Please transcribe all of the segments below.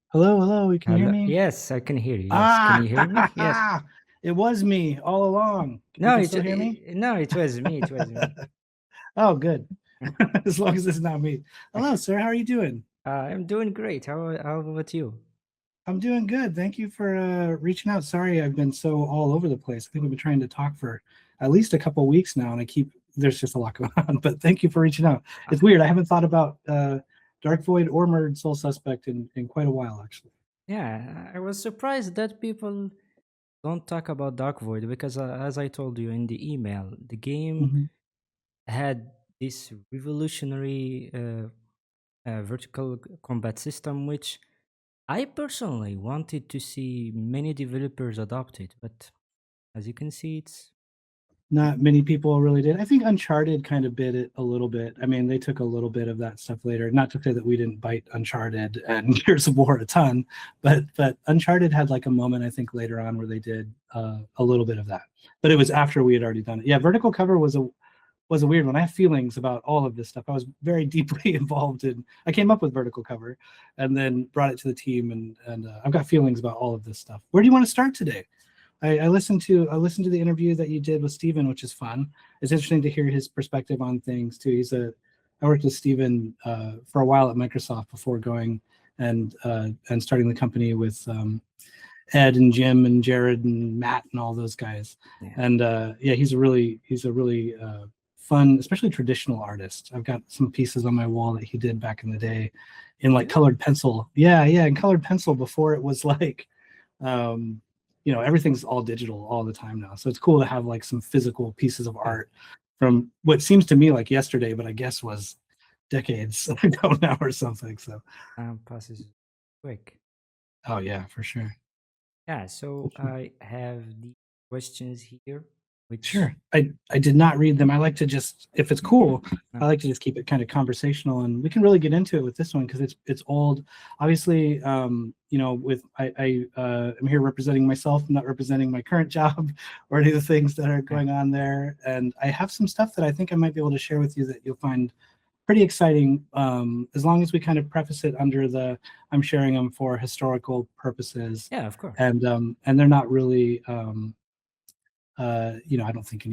Hello, hello. Can you hear Hello. me? Yes, I can hear you. Yes. Can you hear me? Yes. It was me all along. You No, can it's still hear me? no, it was me. It was me. Oh, good. As long as it's not me. Hello, sir. How are you doing? I'm doing great. How about you? I'm doing good. Thank you for reaching out. Sorry, I've been so all over the place. I think we've been trying to talk for at least a couple of weeks now, and there's just a lot going on. But thank you for reaching out. Uh, It's weird. I haven't thought about Dark Void or Murdered Soul Suspect in quite a while, actually. yeah, I was surprised that people don't talk about Dark Void because, as I told you in the email, the game Hmm. had this revolutionary vertical combat system, which I personally wanted to see many developers adopt it. But as you can see, it's Not many people really did. I think Uncharted kind of bit it a little bit. I mean, they took a little bit of that stuff later. Not to say that we didn't bite Uncharted and Gears of War a ton, but Uncharted had like a moment I think later on where they did a little bit of that. But it was after we had already done it. Yeah, vertical cover was a weird one. I have feelings about all of this stuff. I was very deeply involved in. I came up with vertical cover, and then brought it to the team, and I've got feelings about all of this stuff. Where do you want to start today? I listened to the interview that you did with Steven, which is fun. It's interesting to hear his perspective on things too. I worked with Steven for a while at Microsoft before going and starting the company with Ed and Jim and Jared and Matt and all those guys. yeah. And yeah, he's a really fun, especially traditional artist. I've got some pieces on my wall that he did back in the day in You like do? colored pencil. Yeah, yeah, in colored pencil before it was like um, everything's all digital all the time now. So it's cool to have like some physical pieces of Yeah. art from what seems to me like yesterday, but I guess was decades ago now or something. So, Time passes quick. oh yeah, for sure. Yeah, so I have the questions here, which Sure. I did not read them. I like to just, if it's cool, uh, I like to just keep it kind of conversational, and we can really get into it with this one because it's old. Obviously, with I am here representing myself, I'm not representing my current job or any of the things that are yeah, going on there. And I have some stuff that I think I might be able to share with you that you'll find pretty exciting, as long as we kind of preface it under the I'm sharing them for historical purposes, yeah, of course. and they're not really I don't think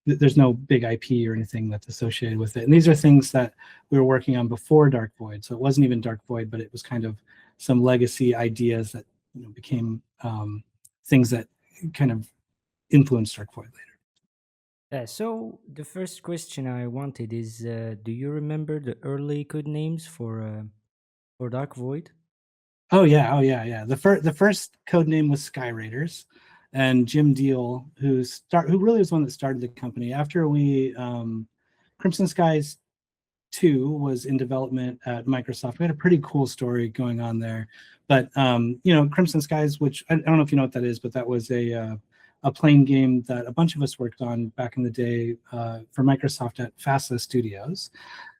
there's no big IP or anything that's associated with it. And these are things that we were working on before Dark Void. So it wasn't even Dark Void, but it was kind of some legacy ideas that became things that kind of influenced Dark Void later. So the first question I wanted is, do you remember the early code names for Dark Void? Oh yeah, yeah. The first code name was Sky Raiders, and Jim Deal, who really was the one that started the company. After we Crimson Skies 2 was in development at Microsoft. We had a pretty cool story going on there. But Crimson Skies, which I don't know if you know what that is, but that was a playing game that a bunch of us worked on back in the day for Microsoft at FASA Studios.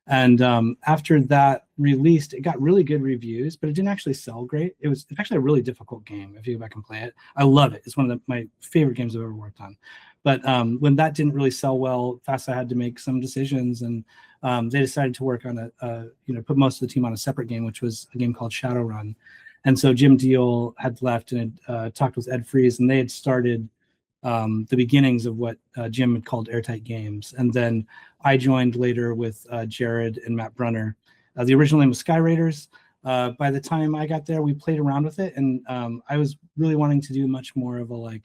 And after that released, it got really good reviews, but it didn't actually sell great. It's actually a really difficult game if you go back and play it. I love it. It's one of my favorite games I've ever worked on. But when that didn't really sell well, FASA had to make some decisions, and they decided to work on put most of the team on a separate game, which was a game called Shadowrun. And so Jim Deal had left and had talked with Ed Freeze, and they had started the beginnings of what Jim had called Airtight Games. And then I joined later with Jared and Matt Brunner. The original name was Sky Raiders. By the time I got there, we played around with it, and I was really wanting to do much more of a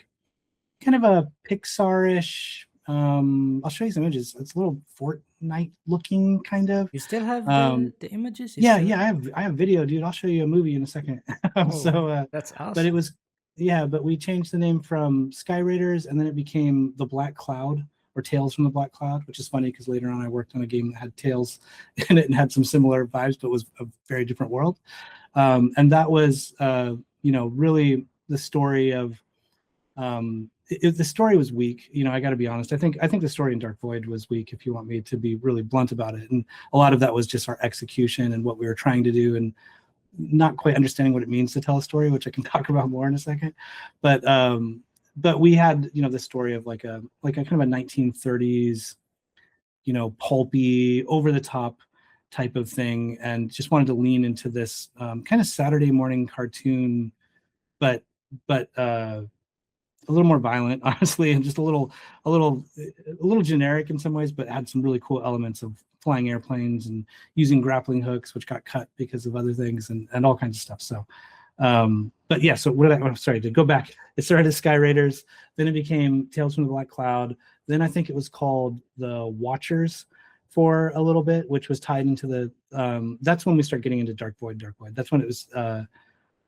kind of a Pixar-ish. I'll show you some images. It's a little Fortnite looking kind of. You still have Um, the images? You yeah, still yeah, have? I have video, dude. I'll show you a movie in a second. Oh, So, that's but it awesome. was, yeah, but we changed the name from Sky Raiders, and then it became the Black Cloud or Tales from the Black Cloud, which is funny because later on I worked on a game that had Tales in it and had some similar vibes, but was a very different world. And that was, really the story of the story was weak. I got to be honest. I think the story in Dark Void was weak. If you want me to be really blunt about it, and a lot of that was just our execution and what we were trying to do, and not quite understanding what it means to tell a story, which I can talk about more in a second. But we had the story of like a kind of a 1930s pulpy, over the top type of thing, and just wanted to lean into this kind of Saturday morning cartoon, but a little more violent, honestly, and just a little generic in some ways, but had some really cool elements of flying airplanes and using grappling hooks, which got cut because of other things, and all kinds of stuff. So, but yeah, so I'm sorry to go back. It started as Sky Raiders, then it became Tales from the Black Cloud. Then I think it was called the Watchers for a little bit, which was tied into the. That's when we start getting into Dark Void. That's when it was.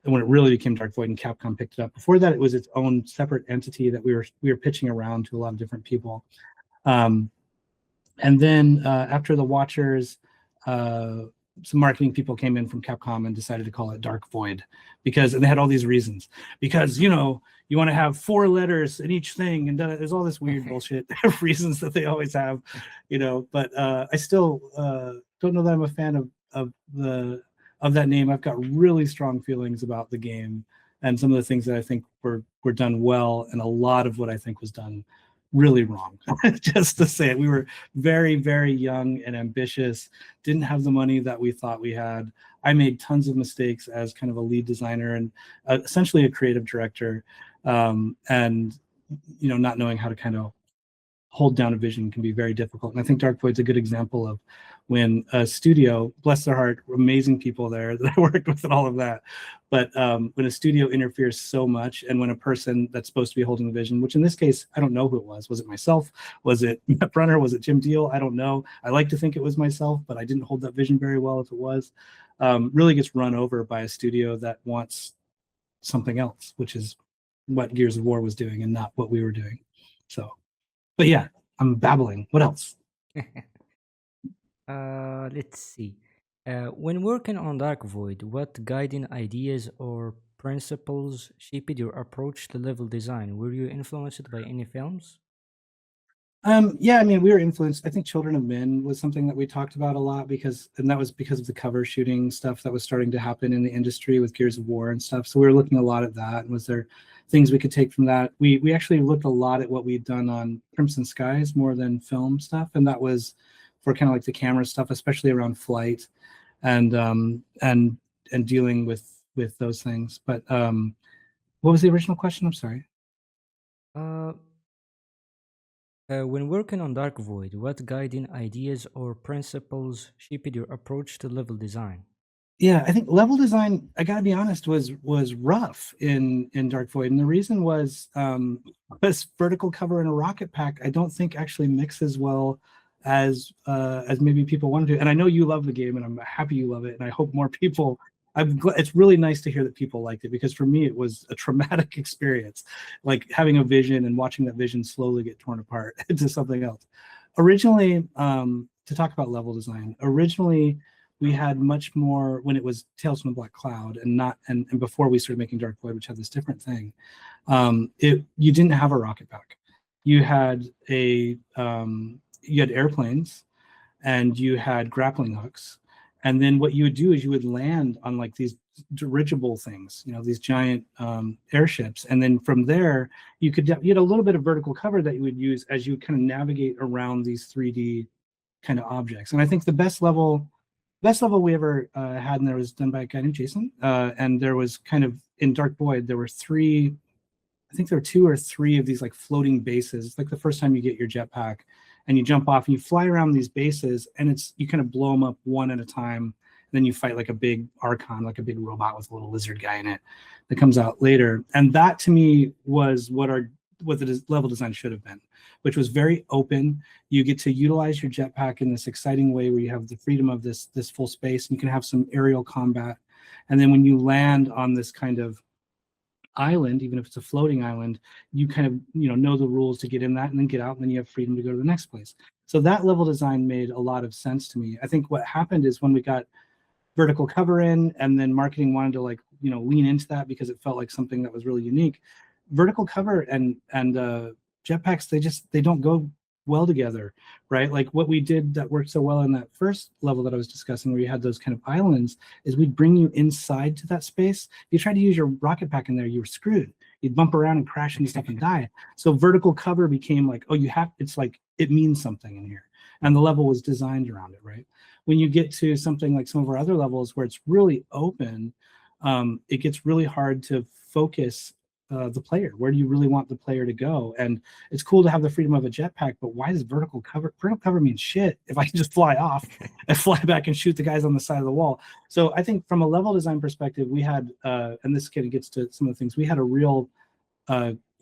When it really became Dark Void and Capcom picked it up. Before that, it was its own separate entity that we were pitching around to a lot of different people. And then after the Watchers, some marketing people came in from Capcom and decided to call it Dark Void and they had all these reasons. Because, you want to have 4 letters in each thing, and there's all this weird bullshit reasons that they always have, But I still don't know that I'm a fan of that name. I've got really strong feelings about the game and some of the things that I think were done well, and a lot of what I think was done really wrong. Just to say it, we were very, very young and ambitious, didn't have the money that we thought we had. I made tons of mistakes as kind of a lead designer and essentially a creative director, and not knowing how to kind of hold down a vision can be very difficult. And I think Dark Void's a good example of when a studio, bless their heart, amazing people there that I worked with and all of that, but when a studio interferes so much, and when a person that's supposed to be holding the vision, which in this case, I don't know who it was. Was it myself? Was it Matt Brunner? Was it Jim Deal? I don't know. I like to think it was myself, but I didn't hold that vision very well if it was. Really gets run over by a studio that wants something else, which is what Gears of War was doing and not what we were doing. So, but yeah, I'm babbling. What else? Let's see. When working on Dark Void, what guiding ideas or principles shaped your approach to level design? Were you influenced by any films? Yeah, I mean, we were influenced. I think Children of Men was something that we talked about a lot and that was because of the cover shooting stuff that was starting to happen in the industry with Gears of War and stuff. So we were looking a lot at that. And was there things we could take from that? We actually looked a lot at what we'd done on Crimson Skies more than film stuff, and that was for kind of like the camera stuff, especially around flight and dealing with those things. But what was the original question? I'm sorry. When working on Dark Void, what guiding ideas or principles shaped your approach to level design? Yeah, I think level design, I gotta be honest, was rough in Dark Void, and the reason was vertical cover in a rocket pack I don't think actually mixes well as maybe people want to. And I know you love the game, and I'm happy you love it, and I hope more people. It's really nice to hear that people liked it, because for me it was a traumatic experience, like having a vision and watching that vision slowly get torn apart into something else. Originally, to talk about level design, originally we had much more when it was Tales from the Black Cloud and before we started making Dark Void, which had this different thing. You didn't have a rocket pack. You had you had airplanes, and you had grappling hooks. And then what you would do is you would land on like these dirigible things, these giant airships. And then from there, you had a little bit of vertical cover that you would use as you kind of navigate around these 3D kind of objects. And I think the best level we ever had in there was done by a guy named Jason. And there was kind of in Dark Void, there were 2 or 3 of these like floating bases. It's like the first time you get your jetpack and you jump off and you fly around these bases, and you kind of blow them up one at a time. And then you fight like a big Archon, like a big robot with a little lizard guy in it that comes out later. And that to me was what the level design should have been, which was very open. You get to utilize your jetpack in this exciting way where you have the freedom of this full space, and you can have some aerial combat. And then when you land on this kind of island, even if it's a floating island, you kind of know the rules to get in that and then get out, and then you have freedom to go to the next place. So that level design made a lot of sense to me. I think what happened is when we got vertical cover in, and then marketing wanted to lean into that because it felt like something that was really unique. Vertical cover and jetpacks, they don't go well together, right? Like what we did that worked so well in that first level that I was discussing, where you had those kind of islands, is we'd bring you inside to that space. You tried to use your rocket pack in there, you were screwed. You'd bump around and crash into stuff and die. So vertical cover became like, it's like it means something in here, and the level was designed around it, right? when you get to something like some of our other levels where it's really open, it gets really hard to focus the player. Where do you really want the player to go? And it's cool to have the freedom of a jetpack, but why does vertical cover? Vertical cover means shit if I can just fly off and fly back and shoot the guys on the side of the wall. So I think from a level design perspective, we had, and this kind of gets to some of the things, we had a real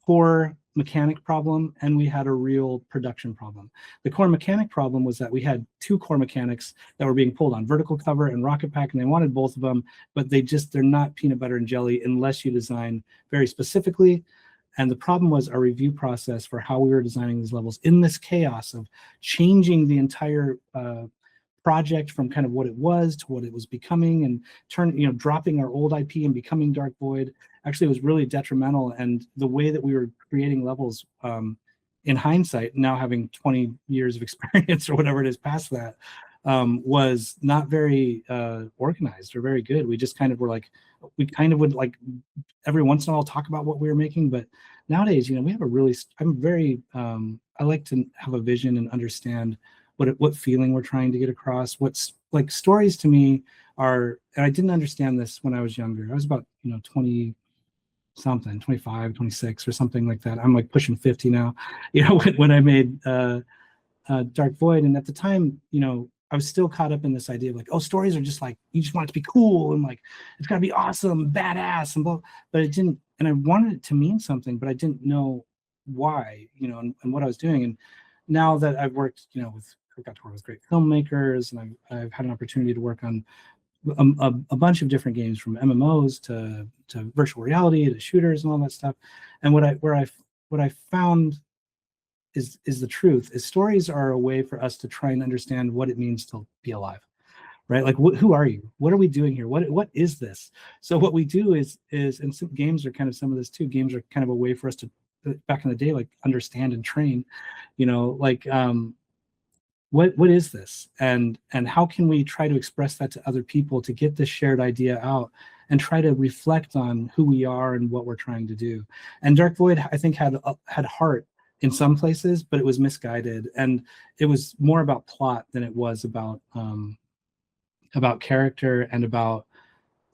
core mechanic problem, and we had a real production problem. The core mechanic problem was that we had two core mechanics that were being pulled on, vertical cover and rocket pack, and they wanted both of them, but they're not peanut butter and jelly unless you design very specifically. And the problem was our review process for how we were designing these levels in this chaos of changing the entire project from kind of what it was to what it was becoming, and dropping our old IP and becoming Dark Void actually was really detrimental. And the way that we were creating levels, in hindsight, now having 20 years of experience or whatever it is past that, was not very organized or very good. We just kind of were like, we kind of would like every once in a while talk about what we were making, but nowadays, we have a really, I like to have a vision and understand what feeling we're trying to get across. What's like stories to me are, and I didn't understand this when I was younger. I was about 20 something, 25, 26 or something like that. I'm like pushing 50 now, when I made Dark Void. And at the time, I was still caught up in this idea of like, oh, stories are just like, you just want it to be cool and like it's gotta be awesome, badass and blah. But it didn't, and I wanted it to mean something, but I didn't know why, and what I was doing. And now that I've worked, I got to work with great filmmakers, and I've had an opportunity to work on a bunch of different games, from MMOs to virtual reality to shooters and all that stuff. And what I found is the truth is stories are a way for us to try and understand what it means to be alive, right? Like, who are you? What are we doing here? What is this? So what we do is, and some games are kind of some of this too. Games are kind of a way for us to, back in the day, like understand and train, what is this, and how can we try to express that to other people to get this shared idea out and try to reflect on who we are and what we're trying to do. And Dark Void, I think, had heart in some places, but it was misguided, and it was more about plot than it was about character and about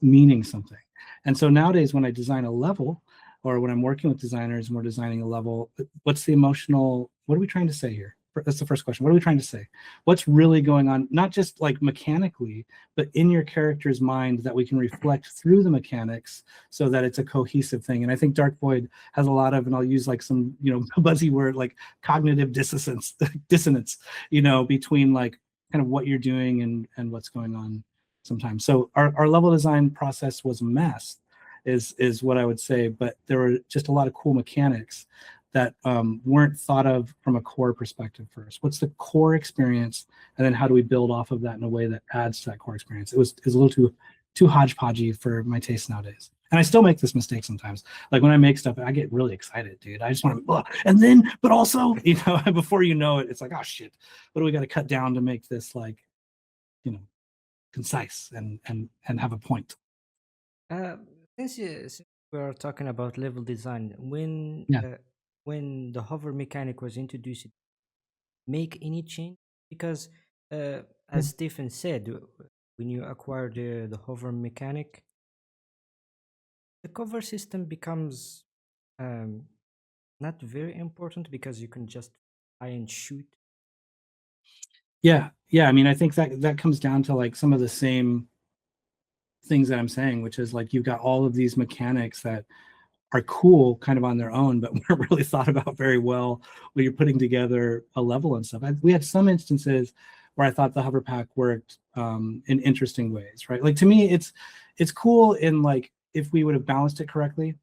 meaning something. And so nowadays, when I design a level, or when I'm working with designers and we're designing a level, what are we trying to say here? That's the first question. What are we trying to say? What's really going on, not just like mechanically, but in your character's mind, that we can reflect through the mechanics so that it's a cohesive thing. And I think Dark Void has a lot of, and I'll use like some, buzzy word, like cognitive dissonance, between like kind of what you're doing and what's going on sometimes. So our level design process was a mess, is what I would say, but there were just a lot of cool mechanics that weren't thought of from a core perspective first. What's the core experience, and then how do we build off of that in a way that adds to that core experience? It was a little too hodgepodgey for my taste nowadays. And I still make this mistake sometimes. Like when I make stuff, I get really excited, dude. I just want to, and then, but also, before you know it, it's like, oh shit, what do we got to cut down to make this like, concise and have a point? Since we are talking about level design, when the hover mechanic was introduced, make any change? Because as Stephen said, when you acquire the hover mechanic, the cover system becomes not very important, because you can just fly and shoot. Yeah. I mean, I think that comes down to like some of the same things that I'm saying, which is like you've got all of these mechanics that are cool kind of on their own, but weren't really thought about very well when you're putting together a level and stuff. We had some instances where I thought the hover pack worked in interesting ways, right? Like to me, it's cool in like if we would have balanced it correctly.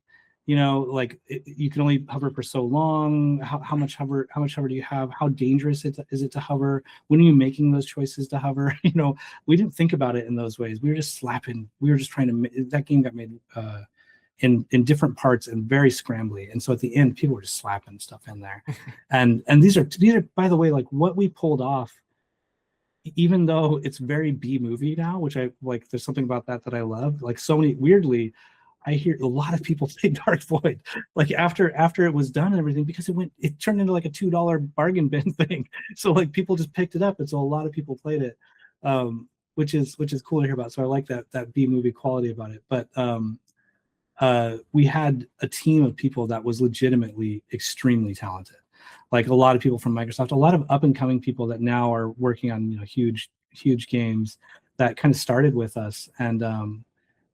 Like you can only hover for so long. How much hover do you have? How dangerous is it to hover? When are you making those choices to hover? We didn't think about it in those ways. We were just slapping. We were just trying to. That game got made in different parts and very scrambly. And so at the end, people were just slapping stuff in there. and these are, by the way, like what we pulled off, even though it's very B movie now, which I like, there's something about that I love. Like so many, weirdly, I hear a lot of people say Dark Void, like after it was done and everything, because it turned into like a $2 bargain bin thing. So like people just picked it up. And so a lot of people played it. which is cool to hear about. So I like that B movie quality about it. But we had a team of people that was legitimately extremely talented. Like a lot of people from Microsoft, a lot of up and coming people that now are working on huge games that kind of started with us, and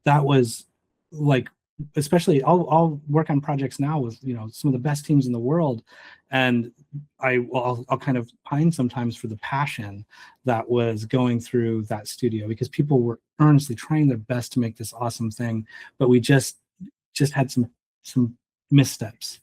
that was like, especially I'll work on projects now with some of the best teams in the world, and I'll kind of pine sometimes for the passion that was going through that studio, because people were earnestly trying their best to make this awesome thing, but we just had some missteps.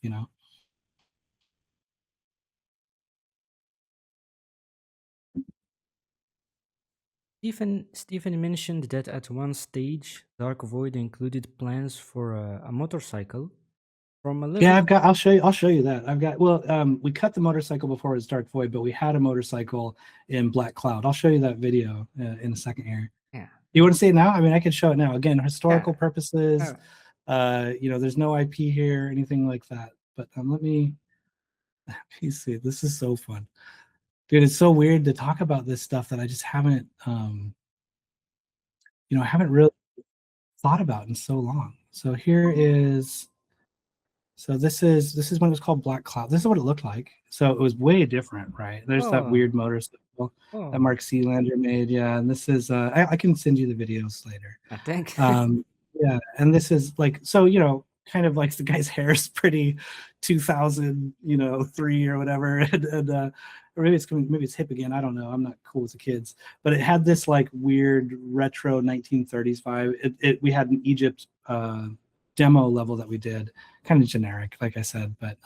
Stephen mentioned that at one stage, Dark Void included plans for a motorcycle from a level. Yeah, I'll show you that. We cut the motorcycle before it was Dark Void, but we had a motorcycle in Black Cloud. I'll show you that video in a second here. Yeah. You want to see it now? I mean, I could show it now. Again, historical Yeah. purposes. There's no IP here, anything like that. But let me see. This is so fun. Dude, it's so weird to talk about this stuff that I just haven't haven't really thought about in so long. So this is when it was called Black Cloud. This is what it looked like. So it was way different, right? There's that weird motorcycle that Mark Sealander made. Yeah, and this is I can send you the videos later. Thank yeah, and this is like, so kind of like the guy's hair is pretty 2003 or whatever, and or maybe it's hip again. I don't know. I'm not cool with the kids, but it had this like weird retro 1930s vibe. We had an Egypt demo level that we did, kind of generic, like I said. But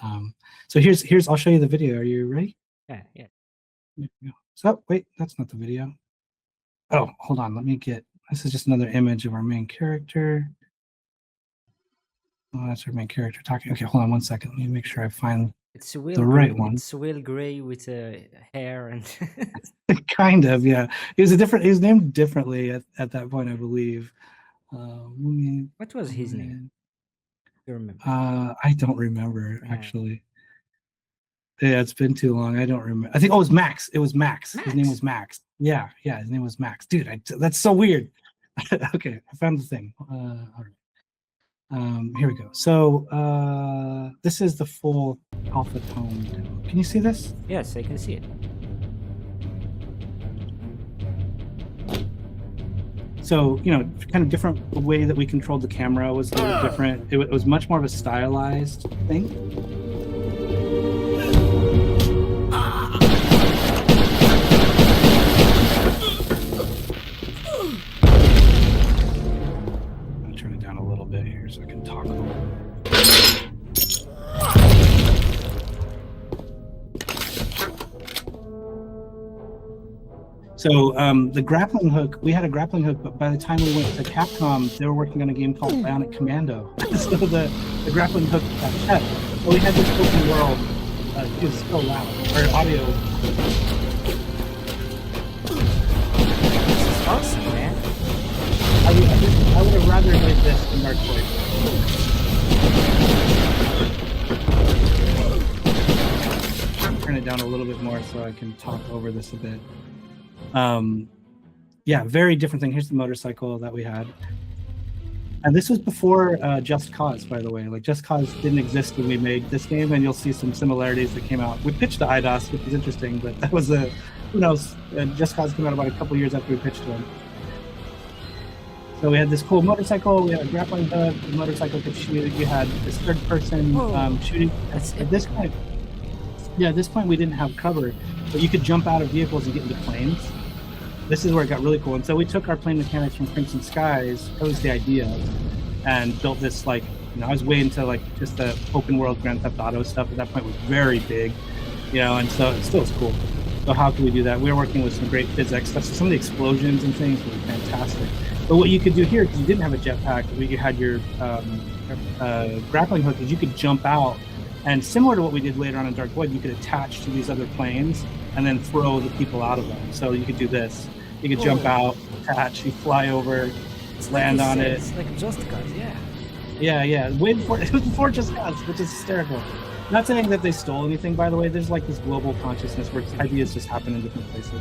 so here's I'll show you the video. Are you ready? Yeah. So wait, that's not the video. Oh, hold on. This is just another image of our main character. Oh, that's our main character talking. Okay, hold on 1 second. Let me make sure I find the right one. It's Will Gray with hair and kind of, yeah. He was named differently at that point, I believe. What was his name? Do you remember? I don't remember actually. Yeah, it's been too long. I don't remember. I think it was Max. It was Max. His name was Max. Yeah, his name was Max. Dude, that's so weird. Okay, I found the thing. All right. Here we go. So this is the full alpha tone demo. Can you see this? Yes, I can see it. So, kind of different. The way that we controlled the camera was a little different. It was much more of a stylized thing. I'll turn it down a little bit here so I can talk a little bit. So the grappling hook, we had a grappling hook, but by the time we went to Capcom, they were working on a game called Bionic Commando. So the grappling hook got cut. But we had this open world. It was so loud. Our audio. This is awesome, man. I would have rather played this than Dark Void. Turn it down a little bit more so I can talk over this a bit. Yeah, very different thing. Here's the motorcycle that we had. And this was before Just Cause, by the way. Like, Just Cause didn't exist when we made this game, and you'll see some similarities that came out. We pitched to IDOS, which was interesting, but that was who knows? Just Cause came out about a couple years after we pitched to them. So we had this cool motorcycle, we had a grappling hook, the motorcycle could shoot, you had this third person shooting. At this point, we didn't have cover, but you could jump out of vehicles and get into planes. This is where it got really cool. And so we took our plane mechanics from Crimson Skies, that was the idea, and built this, like, I was way into like just the open world Grand Theft Auto stuff at that point. Was very big, and so it still is cool. So how can we do that? We were working with some great physics stuff. So some of the explosions and things were fantastic. But what you could do here, because you didn't have a jetpack, you had your grappling hook, is you could jump out, and similar to what we did later on in Dark Void, you could attach to these other planes and then throw the people out of them. So you could do this. You could jump out, attach, you fly over, land on it. It's like Just Cause, yeah. Yeah. Way before, it was before Just Cause, which is hysterical. Not saying that they stole anything, by the way. There's like this global consciousness where ideas just happen in different places.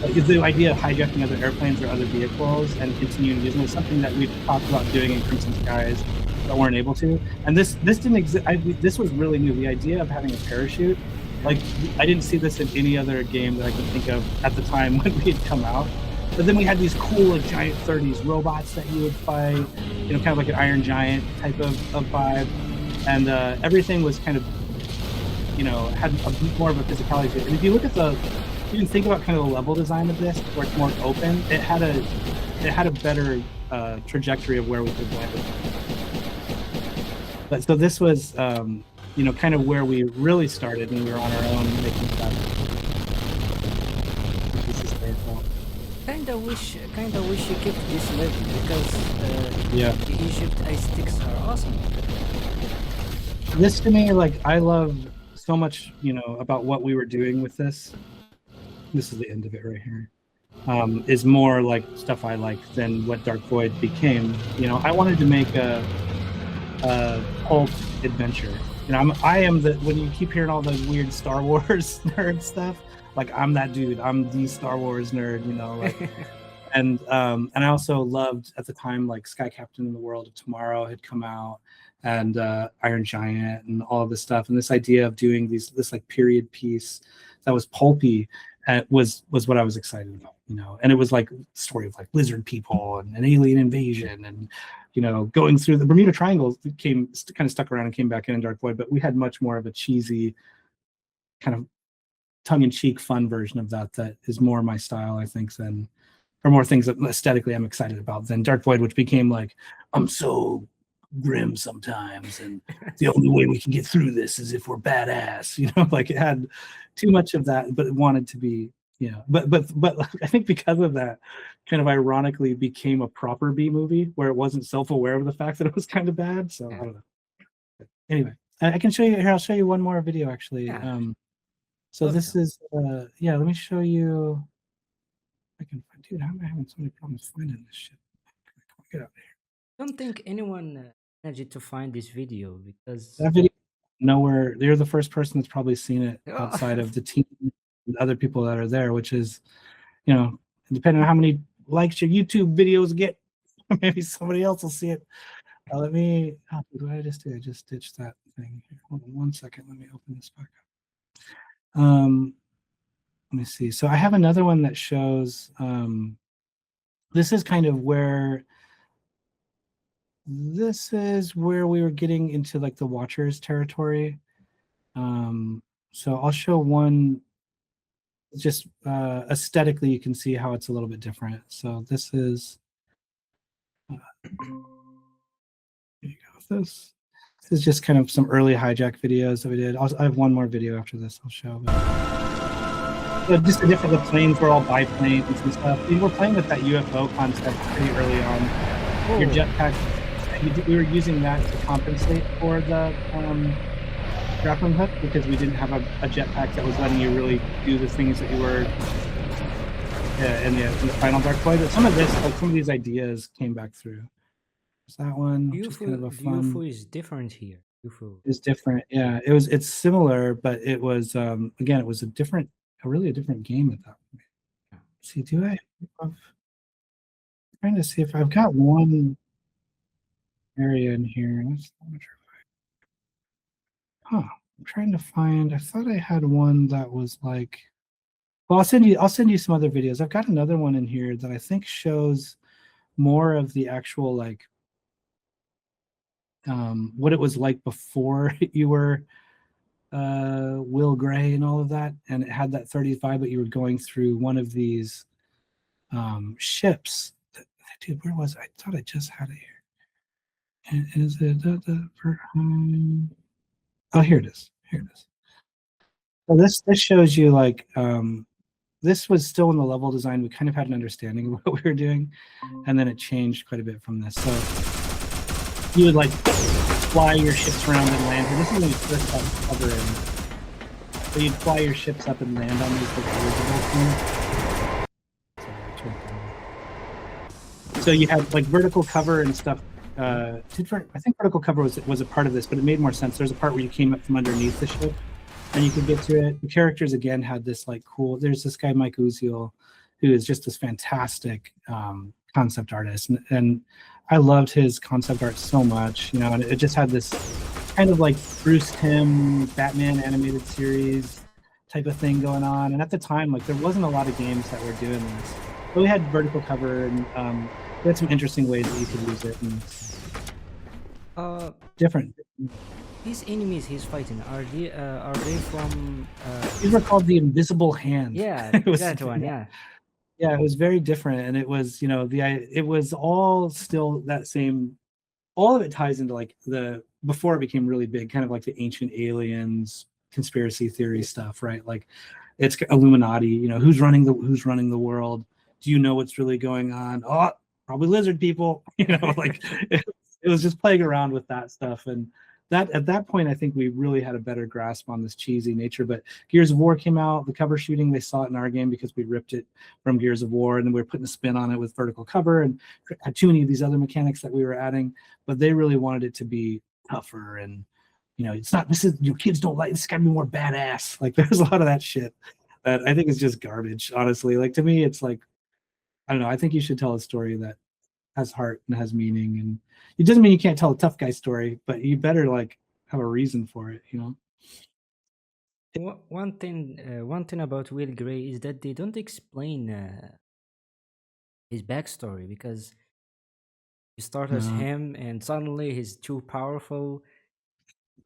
Like the idea of hijacking other airplanes or other vehicles and continuing using it is something that we've talked about doing in Crimson Skies, but weren't able to. And this didn't exist. This was really new. The idea of having a parachute, like I didn't see this in any other game that I could think of at the time when we had come out. But then we had these cool like giant 30s robots that you would fight, you know, kind of like an Iron Giant type of vibe. And everything was kind of, you know, had more of a physicality to it. And if you look at you can think about kind of the level design of this, where it's more open. It had a better trajectory of where we could land it. But so this was, you know, kind of where we really started when we were on our own making stuff. This is very cool. Kinda wish you kept this level because yeah, the Egypt ice sticks are awesome. This to me, like I love so much, you know, about what we were doing with this. This is the end of it right here. Is more like stuff I like than what Dark Void became. You know, I wanted to make a pulp adventure. You know, I am the when you keep hearing all the weird Star Wars nerd stuff, like I'm that dude. I'm the Star Wars nerd, you know, like and I also loved at the time like Sky Captain and the World of Tomorrow had come out, and Iron Giant and all of this stuff, and this idea of doing this like period piece that was pulpy was what I was excited about, you know. And it was like story of like lizard people and an alien invasion, and you know, going through the Bermuda Triangle kind of stuck around and came back in Dark Void, but we had much more of a cheesy kind of tongue-in-cheek fun version of that is more my style, I think, than or more things that aesthetically I'm excited about than Dark Void, which became like I'm so grim sometimes, and the only way we can get through this is if we're badass, you know. Like it had too much of that, but it wanted to be, you know. But I think because of that, kind of ironically became a proper B movie where it wasn't self-aware of the fact that it was kind of bad. So I don't know. But anyway, I can show you here. I'll show you one more video actually. Yeah. So this is yeah. Let me show you. I can find, dude. How am I having so many problems finding this shit? Get out of here. I don't think anyone managed to find this video because that video nowhere. You're the first person that's probably seen it outside of the team and other people that are there, which is, you know, depending on how many likes your YouTube videos get, maybe somebody else will see it. Let me. Oh, what did I just do? I just ditched that thing. Hold on 1 second. Let me open this back up. Let me see. So I have another one that shows. This is kind of where. This is where we were getting into like the Watchers territory. So I'll show one. Just aesthetically, you can see how it's a little bit different. So this is. Here you go. This is just kind of some early hijack videos that we did. I have one more video after this I'll show. But just the different, the planes were all biplanes and stuff. We were playing with that UFO concept pretty early on. Your jetpack, we were using that to compensate for the grappling hook because we didn't have a jetpack that was letting you really do the things that you were in the final Dark Void. But some of this, like some of these ideas came back through. That one, which is kind of a fun. UFO is different here. UFO is different, yeah. It's similar, but it was again, it was a really different game at that point. See, I'm trying to see if I've got one area in here. I'm trying to find. I thought I had one that was like. Well, I'll send you some other videos. I've got another one in here that I think shows more of the actual like. What it was like before you were Will Gray and all of that, and it had that 35, but you were going through one of these ships. Dude, where was I? I thought I just had it here. And is it oh, here it is. Here it is. So this shows you like this was still in the level design. We kind of had an understanding of what we were doing, and then it changed quite a bit from this. So you would like fly your ships around and land here. This is when you first got cover in. So you'd fly your ships up and land on these like original things. So you had like vertical cover and stuff I think vertical cover was a part of this, but it made more sense. There's a part where you came up from underneath the ship and you could get to it. The characters again had this like cool. There's this guy Mike Uziel, who is just this fantastic concept artist, and I loved his concept art so much. You know, and it just had this kind of like Bruce Timm Batman animated series type of thing going on. And at the time, like there wasn't a lot of games that were doing this, but we had vertical cover and we had some interesting ways that you could use it and Uh, different. these enemies he's fighting are they from? These were called the Invisible Hand. Yeah, It was- that one. Yeah. Yeah, it was very different, and it was, you know, it was all still that same. All of it ties into like the before it became really big, kind of like the ancient aliens conspiracy theory stuff, right? Like it's Illuminati. You know, who's running the world? Do you know what's really going on? Oh, probably lizard people. You know, like it was just playing around with that stuff, and that at that point, I think we really had a better grasp on this cheesy nature. But Gears of War came out, the cover shooting, they saw it in our game because we ripped it from Gears of War, and then we were putting a spin on it with vertical cover and had too many of these other mechanics that we were adding. But they really wanted it to be tougher and, you know, it's not, this is, your kids don't like, this got to be more badass. Like there's a lot of that shit that I think is just garbage, honestly. Like to me, it's like, I don't know, I think you should tell a story that has heart and has meaning, and it doesn't mean you can't tell a tough guy story, but you better like have a reason for it, you know. One thing about Will Gray is that they don't explain his backstory, because you start as No. him and suddenly he's too powerful.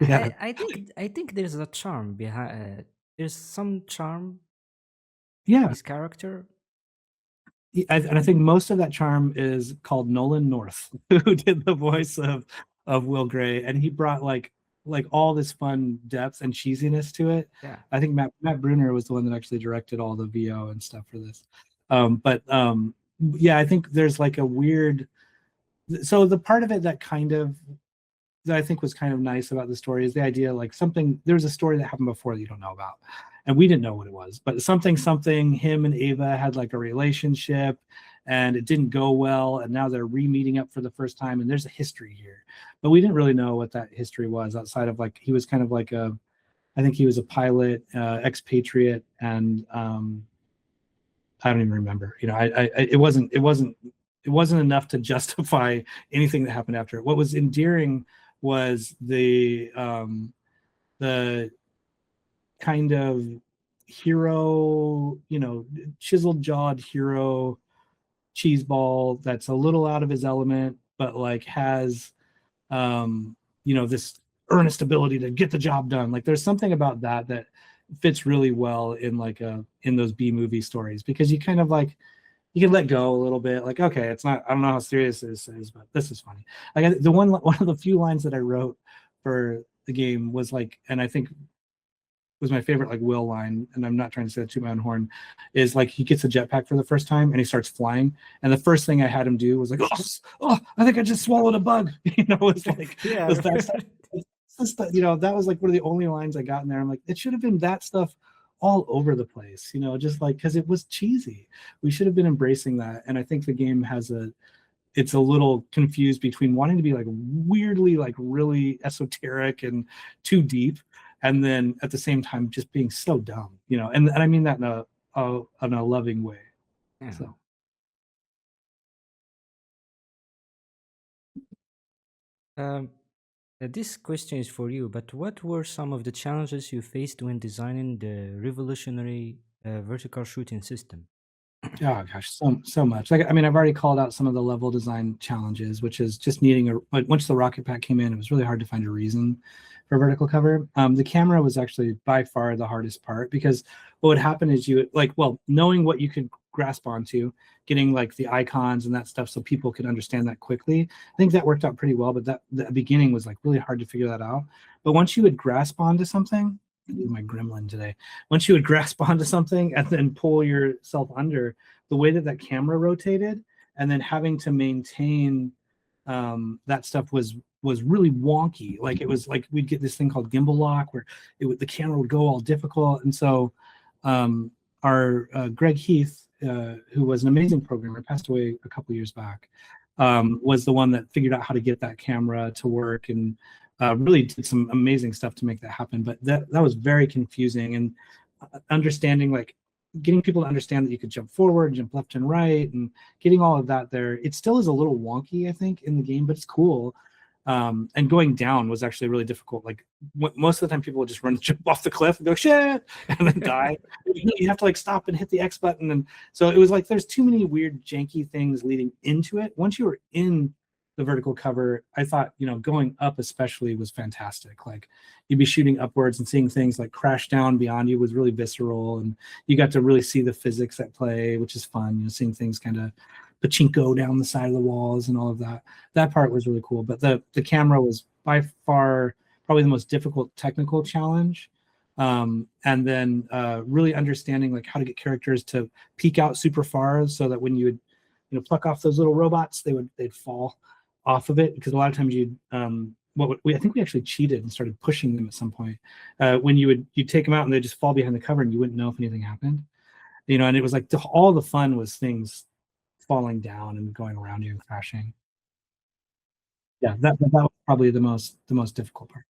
Yeah. I think there's a charm behind. There's some charm Yeah. his character. And I think most of that charm is called Nolan North, who did the voice of Will Gray, and he brought like all this fun depth and cheesiness to it. Yeah. I think Matt Bruner was the one that actually directed all the VO and stuff for this. But yeah, I think there's like a weird. So the part of it that kind of that I think was kind of nice about the story is the idea like something there's a story that happened before that you don't know about, and we didn't know what it was, but something him and Ava had like a relationship and it didn't go well, and now they're re-meeting up for the first time, and there's a history here, but we didn't really know what that history was outside of like he was kind of like a, I think he was a pilot, expatriate, and I don't even remember. You know, it wasn't enough to justify anything that happened after it. What was endearing was the kind of hero, you know, chiseled jawed hero cheeseball that's a little out of his element, but like has you know, this earnest ability to get the job done. Like there's something about that that fits really well in like in those B movie stories, because you kind of like you can let go a little bit. Like, okay, it's not, I don't know how serious this is, but this is funny. Like the one of the few lines that I wrote for the game was like, and I think was my favorite like Will line, and I'm not trying to say that to my own horn, is like he gets a jetpack for the first time and he starts flying, and the first thing I had him do was like, oh, I think I just swallowed a bug. You know, it's like Yeah. you know, that was like one of the only lines I got in there. I'm like, it should have been that stuff all over the place, you know, just like because it was cheesy. We should have been embracing that, and I think the game has it's a little confused between wanting to be like weirdly like really esoteric and too deep, and then at the same time just being so dumb, you know, and I mean that in a loving way. Yeah. So This question is for you, but what were some of the challenges you faced when designing the revolutionary vertical shooting system? oh gosh, so much. Like I mean, I've already called out some of the level design challenges, which is just needing once the rocket pack came in, it was really hard to find a reason for vertical cover. The camera was actually by far the hardest part, because what would happen is you like, well, knowing what you could grasp onto, getting like the icons and that stuff so people could understand that quickly. I think that worked out pretty well, but that the beginning was like really hard to figure that out. But once you would grasp onto something, my gremlin today, once you would grasp onto something and then pull yourself under, the way that camera rotated and then having to maintain that stuff was really wonky. Like it was like we'd get this thing called gimbal lock where the camera would go all difficult. And so our Greg Heath, who was an amazing programmer, passed away a couple years back. was the one that figured out how to get that camera to work and really did some amazing stuff to make that happen. But that was very confusing, and understanding, like, getting people to understand that you could jump forward, jump left and right, and getting all of that there. It still is a little wonky, I think, in the game, but it's cool. And going down was actually really difficult. Like most of the time, people would just run, jump off the cliff and go shit, and then die. You have to like stop and hit the X button, and so it was like there's too many weird, janky things leading into it. Once you were in the vertical cover, I thought, going up especially was fantastic. Like you'd be shooting upwards and seeing things like crash down beyond you was really visceral, and you got to really see the physics at play, which is fun. Seeing things kind of pachinko down the side of the walls and all of that. That part was really cool. But the camera was by far probably the most difficult technical challenge. And then really understanding like how to get characters to peek out super far, so that when you would pluck off those little robots, they'd fall off of it, because a lot of times you'd I think we actually cheated and started pushing them at some point. When you'd take them out and they just fall behind the cover and you wouldn't know if anything happened. And it was like all the fun was things falling down and going around you and crashing. Yeah, that was probably the most difficult part.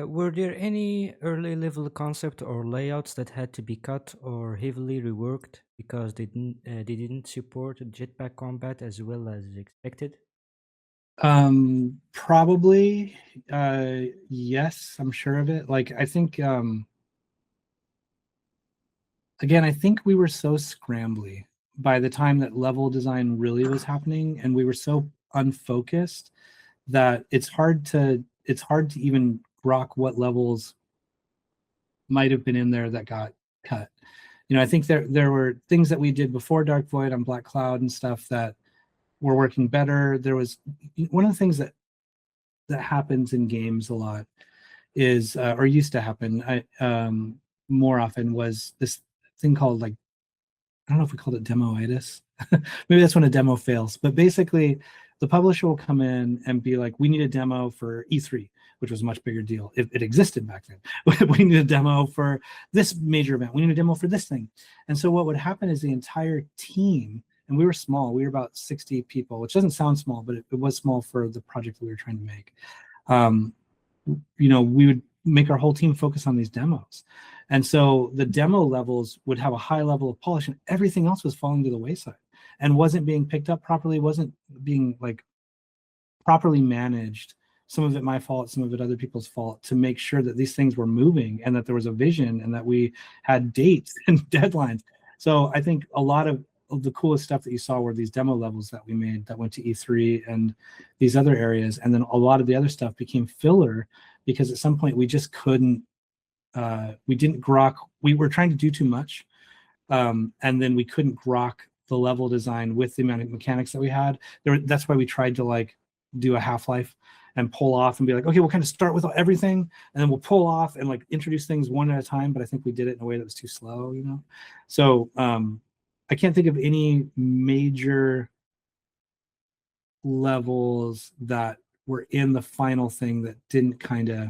Were there any early level concept or layouts that had to be cut or heavily reworked because they didn't support jetpack combat as well as expected? Probably, yes, I'm sure of it. Like, I think, again, I think we were so scrambly by the time that level design really was happening, and we were so unfocused that it's hard to even grok what levels might have been in there that got cut. I think there were things that we did before Dark Void on Black Cloud and stuff that were working better. There was one of the things that happens in games a lot is, or used to happen, more often, was this thing called, like, I don't know if we called it demoitis. Maybe that's when a demo fails. But basically, the publisher will come in and be like, we need a demo for E3, which was a much bigger deal. It existed back then. We need a demo for this major event. We need a demo for this thing. And so what would happen is the entire team, and we were small, we were about 60 people, which doesn't sound small, but it was small for the project that we were trying to make. We would make our whole team focus on these demos. And so the demo levels would have a high level of polish, and everything else was falling to the wayside and wasn't being picked up properly, wasn't being like properly managed. Some of it my fault, some of it other people's fault, to make sure that these things were moving and that there was a vision and that we had dates and deadlines. So I think a lot of the coolest stuff that you saw were these demo levels that we made that went to E3 and these other areas. And then a lot of the other stuff became filler because at some point we just couldn't, we didn't grok, we were trying to do too much. And then we couldn't grok the level design with the amount of mechanics that we had. That's why we tried to like do a Half-Life and pull off and be like, okay, we'll kind of start with everything and then we'll pull off and like introduce things one at a time. But I think we did it in a way that was too slow, So I can't think of any major levels that were in the final thing that didn't kind of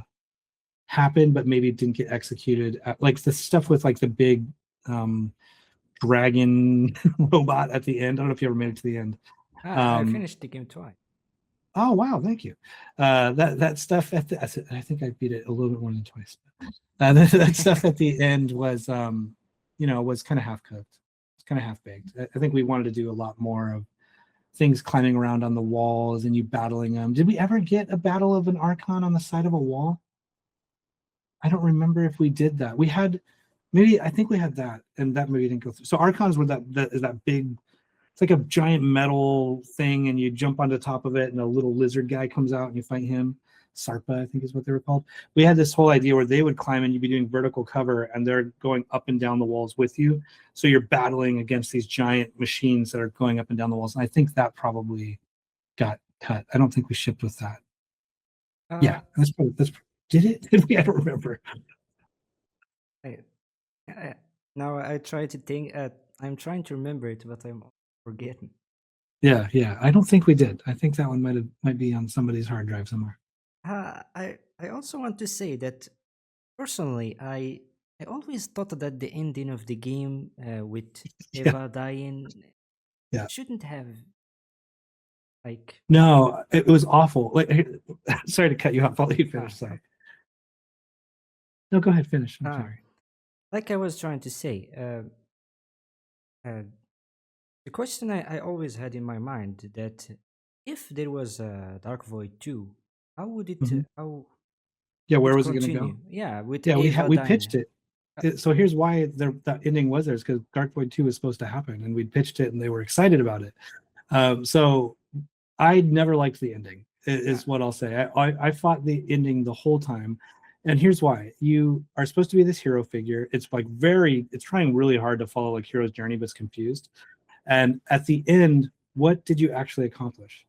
happen, but maybe didn't get executed. Like the stuff with like the big dragon robot at the end. I don't know if you ever made it to the end. I finished the game twice. Oh wow, thank you. That stuff at I think I beat it a little bit more than twice. That stuff at the end was was kind of half cooked. It's kind of half baked. I think we wanted to do a lot more of things climbing around on the walls and you battling them. Did we ever get a battle of an Archon on the side of a wall? I don't remember if we did that. We had I think we had that, and that maybe didn't go through. So Archons were that big, it's like a giant metal thing, and you jump onto top of it, and a little lizard guy comes out, and you fight him. Sarpa, I think is what they were called. We had this whole idea where they would climb, and you'd be doing vertical cover, and they're going up and down the walls with you. So you're battling against these giant machines that are going up and down the walls. And I think that probably got cut. I don't think we shipped with that. Yeah, that's did it? Did we? I don't remember. Now I try to think. I'm trying to remember it, but I'm forgetting. Yeah. I don't think we did. I think that one might be on somebody's hard drive somewhere. I also want to say that personally, I I always thought that the ending of the game with Yeah, Eva dying yeah. shouldn't have like No, it was awful. Like, sorry to cut you off. I'll let you finish. ah, Sorry. No, go ahead. Finish. I'm ah sorry. like I was trying to say. Uh, the question I always had in my mind that if there was a Dark Void 2, how would it Mhm. how Yeah, would where it was it going to go? continue? Yeah, with Yeah, Ava we pitched dying. it. So here's why that ending was there, is because Dark Void 2 was supposed to happen, and we pitched it, and they were excited about it. So I never liked the ending, Ah, is what I'll say. I fought the ending the whole time. And here's why. You are supposed to be this hero figure. It's like it's trying really hard to follow like hero's journey, but it's confused. And at the end, what did you actually accomplish?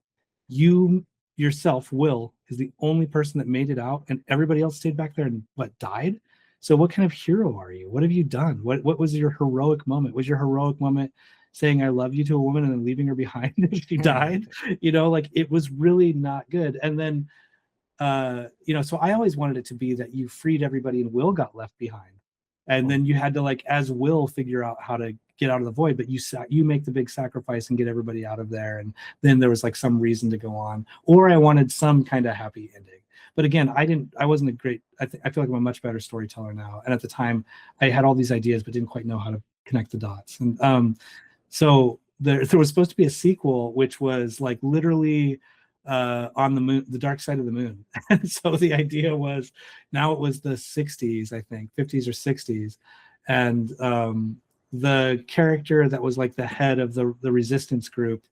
You yourself, Will, is the only person that made it out, and everybody else stayed back there and what died. So what kind of hero are you? What have you done? What was your heroic moment? Was your heroic moment saying I love you to a woman and then leaving her behind if she died? Like it was really not good. And then so I always wanted it to be that you freed everybody and Will got left behind. And oh, then you had to like as Will figure out how to get out of the void, but you make the big sacrifice and get everybody out of there. And then there was like some reason to go on. Or I wanted some kind of happy ending. But again, I wasn't a great, I feel like I'm a much better storyteller now. And at the time I had all these ideas, but didn't quite know how to connect the dots. And so there was supposed to be a sequel, which was like literally on the moon, the dark side of the moon. And so the idea was, now it was the 60s, I think, 50s or 60s. And the character that was like the head of the resistance group,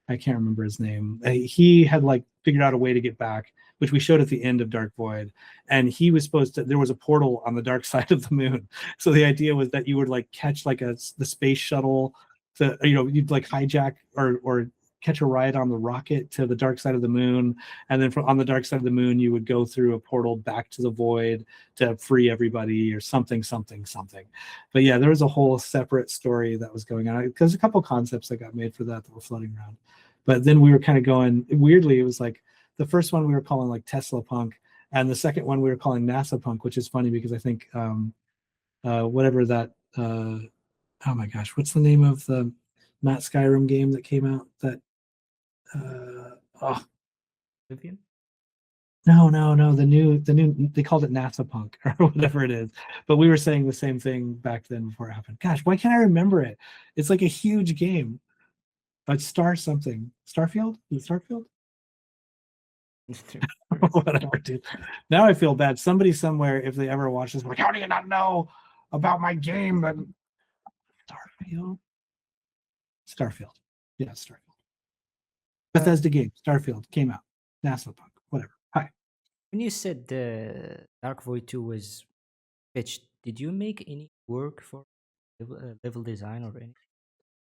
I can't remember his name. He had like figured out a way to get back, which we showed at the end of Dark Void. And he was supposed to. There was a portal on the dark side of the moon. So the idea was that you would like catch like the space shuttle to you'd like hijack or catch a ride on the rocket to the dark side of the moon, and then from on the dark side of the moon you would go through a portal back to the void to free everybody or something something something. But yeah, there was a whole separate story that was going on because a couple concepts that got made for that were floating around. But then we were kind of going weirdly. It was like the first one we were calling like Tesla Punk, and the second one we were calling NASA Punk, which is funny because I think whatever that oh my gosh, what's the name of the not Skyrim game that came out? That oh Vivian? no, the new they called it NASA Punk or whatever it is. But we were saying the same thing back then before it happened. Gosh, why can't I remember it? It's like a huge game. But Star something. Starfield? Is it Starfield? Whatever, dude. Now I feel bad. Somebody somewhere, if they ever watch this, like, how do you not know about my game? And Starfield? Starfield. Yeah, Starfield. Uh, Bethesda game. Starfield came out. NASA Punk. Whatever. Hi. when you said the Dark Void 2 was pitched, did you make any work for level design or any?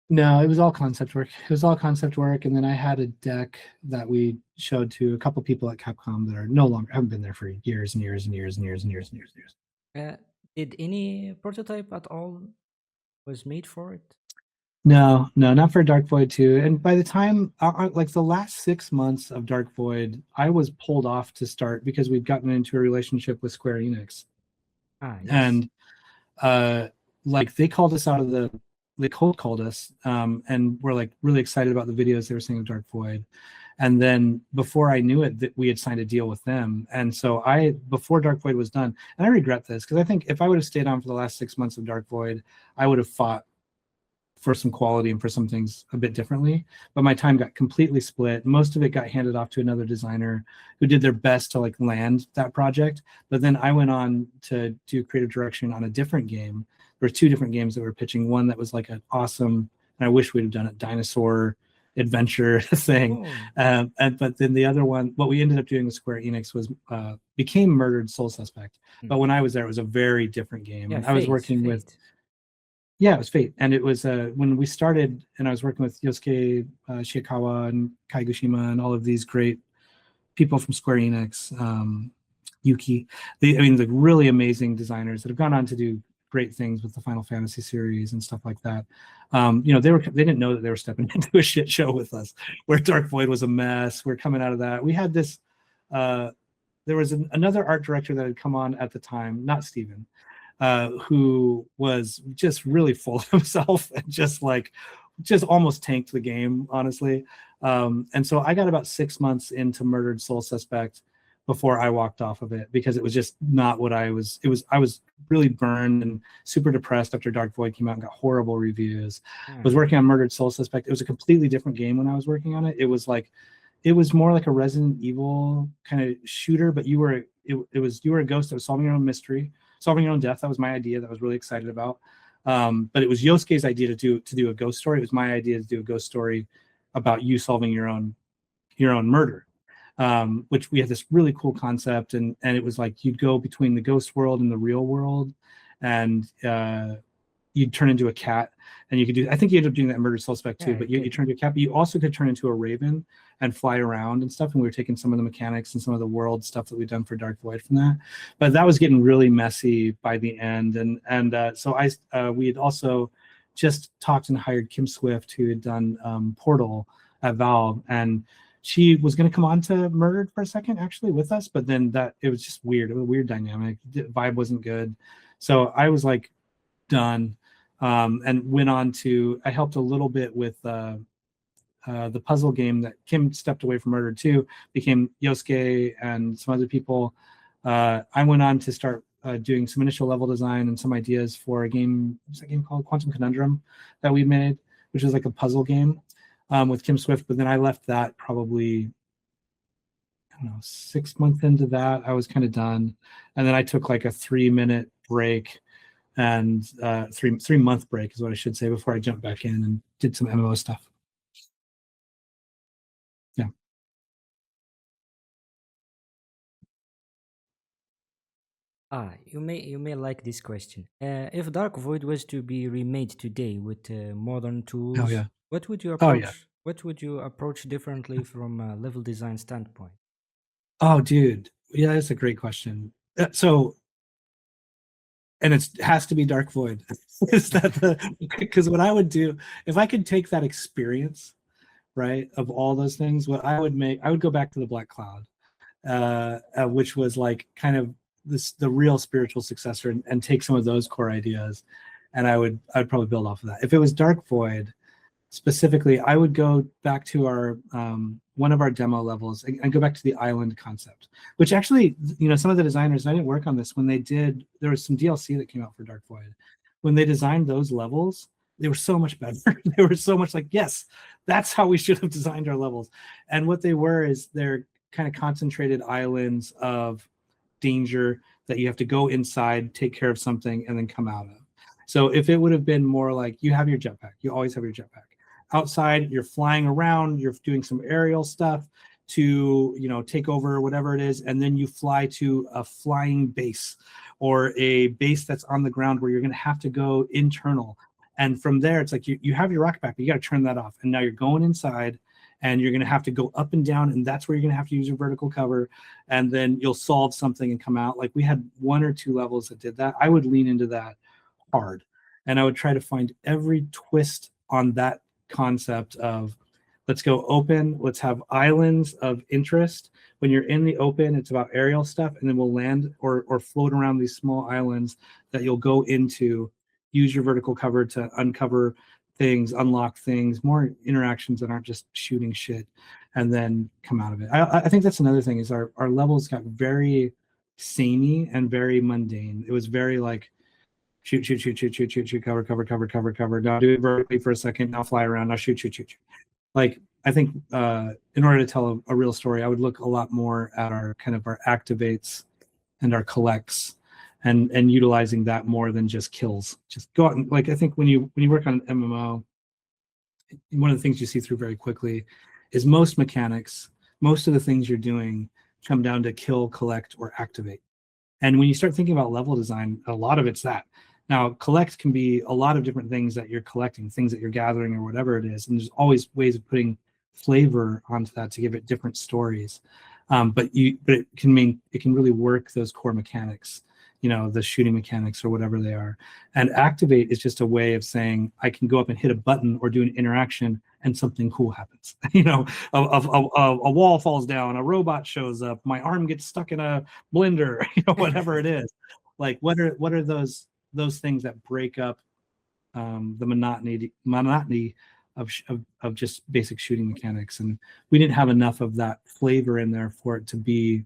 No, it was all concept work. It was all concept work, and then I had a deck that we showed to a couple people at Capcom that are no longer haven't been there for years and years and years and years and years and years and years. Did any prototype at all was made for it? No, no, not for Dark Void 2. And by the time, like the last 6 months of Dark Void, I was pulled off to start because we'd gotten into a relationship with Square Enix. Ah, yes. And uh, like they called us out of they cold called us, and we're like really excited about the videos they were seeing of Dark Void. And then before I knew it, that we had signed a deal with them. And so before Dark Void was done, and I regret this because I think if I would have stayed on for the last 6 months of Dark Void, I would have fought for some quality and for some things a bit differently. But my time got completely split. Most of it got handed off to another designer who did their best to like land that project. But then I went on to do creative direction on a different game. There were two different games that were pitching. One that was like an awesome, and I wish we'd have done it, dinosaur adventure thing. Oh, But then the other one, what we ended up doing with Square Enix was became Murdered Soul Suspect. mm. But when I was there, it was a very different game. Yeah, And I was Fate, working with Fate. yeah, it was Fate, and it was when we started, and I was working with Yosuke Shikawa and Kaigushima and all of these great people from Square Enix, Yuki. The really amazing designers that have gone on to do great things with the Final Fantasy series and stuff like that. They didn't know that they were stepping into a shit show with us, where Dark Void was a mess. We're coming out of that. We had this. There was another art director that had come on at the time, not Steven, who was just really full of himself and just almost tanked the game, honestly. And so I got about 6 months into Murdered Soul Suspect before I walked off of it, because it was just not what I was. I was really burned and super depressed after Dark Void came out and got horrible reviews. I was working on Murdered Soul Suspect. It was a completely different game when I was working on it. It was more like a Resident Evil kind of shooter, but you were a ghost that was solving your own mystery, solving your own death. That was my idea that I was really excited about. But it was Yosuke's idea to do a ghost story. It was my idea to do a ghost story about you solving your own murder. Which we had this really cool concept, and it was like you'd go between the ghost world and the real world, and you'd turn into a cat, and you could do. I think you ended up doing that in Murder Suspect too. But you turned into a cat, but you also could turn into a raven and fly around and stuff. And we were taking some of the mechanics and some of the world stuff that we've done for Dark Void from that. But that was getting really messy by the end, and so we had also just talked and hired Kim Swift, who had done Portal at Valve, and she was going to come on to Murdered for a second actually with us, but then it was just weird. It was a weird dynamic. The vibe wasn't good. So I was like done, and went on to, I helped a little bit with the puzzle game that Kim stepped away from Murdered to, became Yosuke and some other people. I went on to start doing some initial level design and some ideas for a game. What's that game called? Quantum Conundrum that we made, which is like a puzzle game. With Kim Swift, but then I left that probably, I don't know, 6 months into that. I was kind of done, and then I took like a 3-minute break, and 3-month break is what I should say, before I jumped back in and did some MMO stuff. Yeah. You may like this question. If Dark Void was to be remade today with modern tools, Oh yeah. what would you Oh, approach? yeah. What would you approach differently from a level design standpoint? Oh, dude. Yeah, that's a great question. So, and it has to be Dark Void. Is that because what I would do if I could take that experience, right, of all those things, what I would go back to the Black Cloud, which was like kind of the real spiritual successor, and take some of those core ideas, and I'd probably build off of that. If it was Dark Void specifically, I would go back to our one of our demo levels, and go back to the island concept, which actually, some of the designers, and I didn't work on this, when they did, there was some DLC that came out for Dark Void. When they designed those levels, they were so much better. They were so much like, yes, that's how we should have designed our levels. And what they were is they're kind of concentrated islands of danger that you have to go inside, take care of something, and then come out of. So if it would have been more like, you have your jetpack, you always have your jetpack. Outside, you're flying around, you're doing some aerial stuff to, take over whatever it is, and then you fly to a flying base, or a base that's on the ground where you're going to have to go internal. And from there, it's like you have your rocket pack, but you got to turn that off. And now you're going inside, and you're going to have to go up and down, and that's where you're going to have to use your vertical cover, and then you'll solve something and come out. Like, we had 1 or 2 levels that did that. I would lean into that hard, and I would try to find every twist on that concept of, let's go open, let's have islands of interest. When you're in the open, it's about aerial stuff, and then we'll land or float around these small islands that you'll go into, use your vertical cover to uncover things, unlock things, more interactions that aren't just shooting shit, and then come out of it. I think that's another thing, is our levels got very samey and very mundane. It was very like, shoot, shoot, shoot, shoot, shoot, shoot, shoot, cover, cover, cover, cover, cover. Now do it vertically for a second. Now fly around. Now shoot, shoot, shoot, shoot. Like, I think in order to tell a real story, I would look a lot more at our kind of our activates and our collects, and utilizing that more than just kills. Just go out and, like, I think when you work on an MMO, one of the things you see through very quickly is most mechanics, most of the things you're doing come down to kill, collect, or activate. And when you start thinking about level design, a lot of it's that. Now, collect can be a lot of different things that you're collecting, things that you're gathering, or whatever it is. And there's always ways of putting flavor onto that to give it different stories. But it can really work those core mechanics, the shooting mechanics or whatever they are. And activate is just a way of saying, I can go up and hit a button or do an interaction, and something cool happens. A wall falls down, a robot shows up, my arm gets stuck in a blender, whatever it is. Like what are those things that break up the monotony of just basic shooting mechanics, and we didn't have enough of that flavor in there for it to be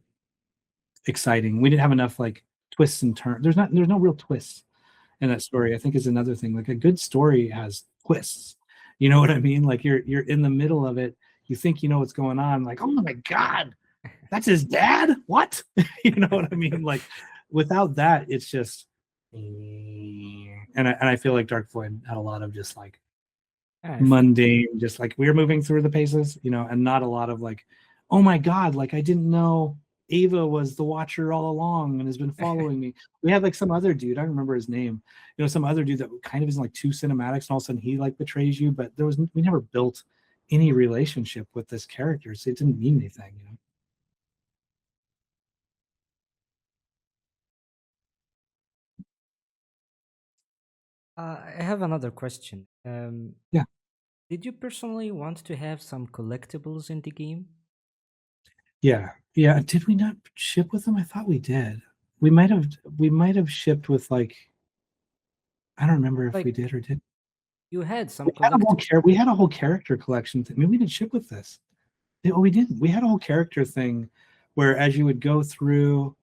exciting. We didn't have enough like twists and turns. There's no real twists in that story. I think is another thing. Like a good story has twists. You know what I mean? Like you're in the middle of it. You think you know what's going on. Like, oh my god, that's his dad. What? You know what I mean? Like without that, it's just. And I feel like Dark Void had a lot of just like mundane, just like we're moving through the paces, you know, and not a lot of like, oh my god, like I didn't know Ava was the Watcher all along and has been following me. We had like some other dude, I don't remember his name, you know, some other dude that kind of is like too cinematics, and all of a sudden he like betrays you, but we never built any relationship with this character, so it didn't mean anything, you know. I have another question. Yeah. Did you personally want to have some collectibles in the game? Yeah. Did we not ship with them? I thought we did. We might have shipped with like I don't remember if Like, we did or did. you had some We had a whole collectibles. we had a whole character collection. I mean, we didn't ship with this. Oh, we didn't. We had a whole character thing where as you would go through,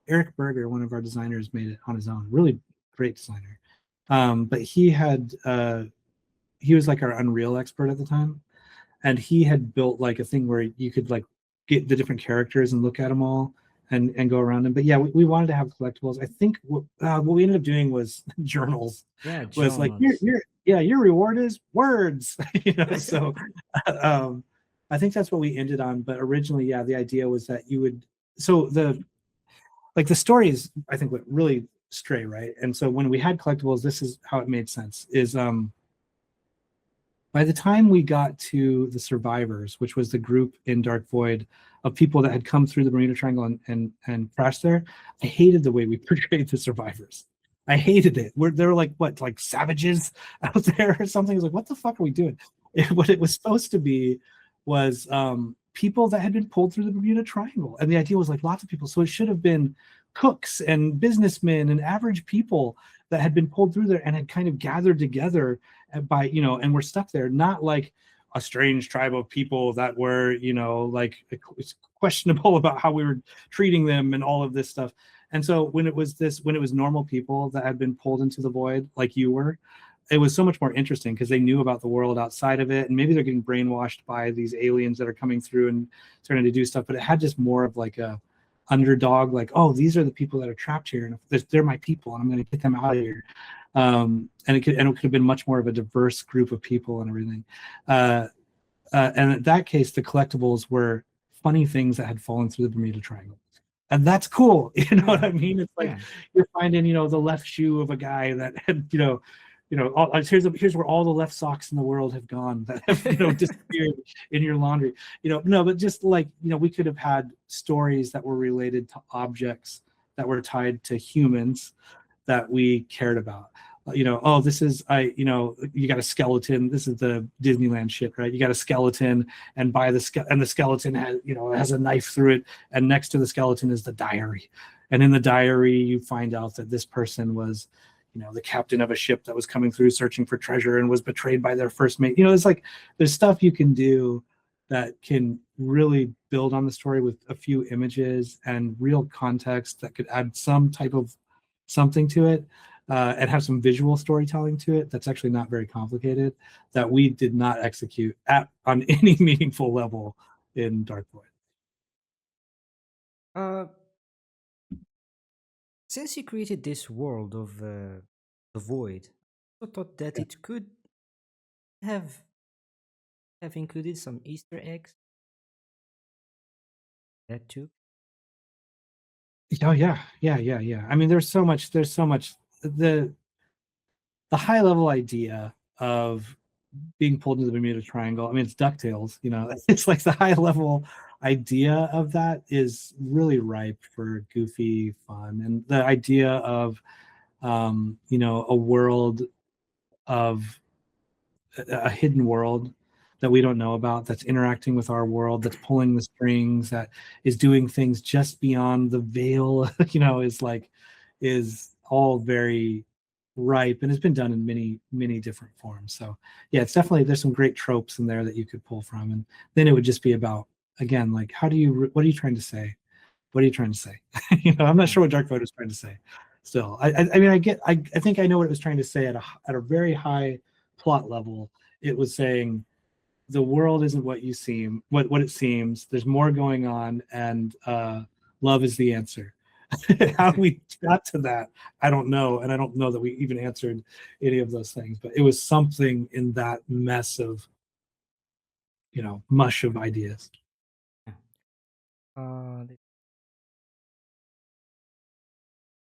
Eric Berger, one of our designers, made it on his own. Really great designer. But he was like our Unreal expert at the time, and he had built like a thing where you could like get the different characters and look at them all and go around them. But yeah, we wanted to have collectibles. I think what we ended up doing was journals. Yeah, Was like journals. your reward is words, you know. So um, I think that's what we ended on. But originally, yeah, the idea was that you would. So the stories I think went really stray, right? And so when we had collectibles, this is how it made sense. Is by the time we got to the survivors, which was the group in Dark Void of people that had come through the Bermuda Triangle and crashed there, I hated the way we portrayed the survivors. I hated it. They're like what, like savages out there or something. It's like, what the fuck are we doing? What it was supposed to be was people that had been pulled through the Bermuda Triangle, and the idea was like lots of people. So it should have been cooks and businessmen and average people that had been pulled through there and had kind of gathered together by, you know, and we're stuck there, not like a strange tribe of people that were, you know, like it's questionable about how we were treating them and all of this stuff. And so when it was normal people that had been pulled into the void like you were, it was so much more interesting because they knew about the world outside of it, and maybe they're getting brainwashed by these aliens that are coming through and starting to do stuff, but it had just more of like a underdog, like, oh, these are the people that are trapped here and they're my people and I'm going to get them out of here. And it could have been much more of a diverse group of people and everything. And in that case, the collectibles were funny things that had fallen through the Bermuda Triangle. And that's cool. You know what I mean? It's like Yeah. you're finding, you know, the left shoe of a guy that had, here's where all the left socks in the world have gone that have, you know, disappeared in your laundry. You know, no, but just like, you know, we could have had stories that were related to objects that were tied to humans that we cared about. You know, oh, this is you got a skeleton. This is the Disneyland shit, right? You got a skeleton, and the skeleton has a knife through it, and next to the skeleton is the diary, and in the diary you find out that this person was, you know, the captain of a ship that was coming through searching for treasure and was betrayed by their first mate. You know, there's stuff you can do that can really build on the story with a few images and real context that could add some type of something to it, and have some visual storytelling to it that's actually not very complicated, that we did not execute on any meaningful level in Dark Void. Uh, since you created this world of the void, I thought that Yeah. it could have included some Easter eggs. That too. Oh yeah. I mean, there's so much. The high level idea of being pulled into the Bermuda Triangle. I mean, it's DuckTales, you know, it's like the high level idea of that is really ripe for goofy fun. And the idea of, you know, a world of a hidden world that we don't know about, that's interacting with our world, that's pulling the strings, that is doing things just beyond the veil, you know, is like, is all very ripe and has been done in many different forms. So yeah, it's definitely, there's some great tropes in there that you could pull from, and then it would just be about, again, like, what are you trying to say? What are you trying to say? I'm not Yeah. sure what Dark Void was trying to say. Still, I mean, I think I know what it was trying to say at a very high plot level. It was saying the world isn't what you seem, what it seems. There's more going on, and love is the answer. How we got to that, I don't know, and I don't know that we even answered any of those things. But it was something in that mess of, mush of ideas. Yeah. Uh, th-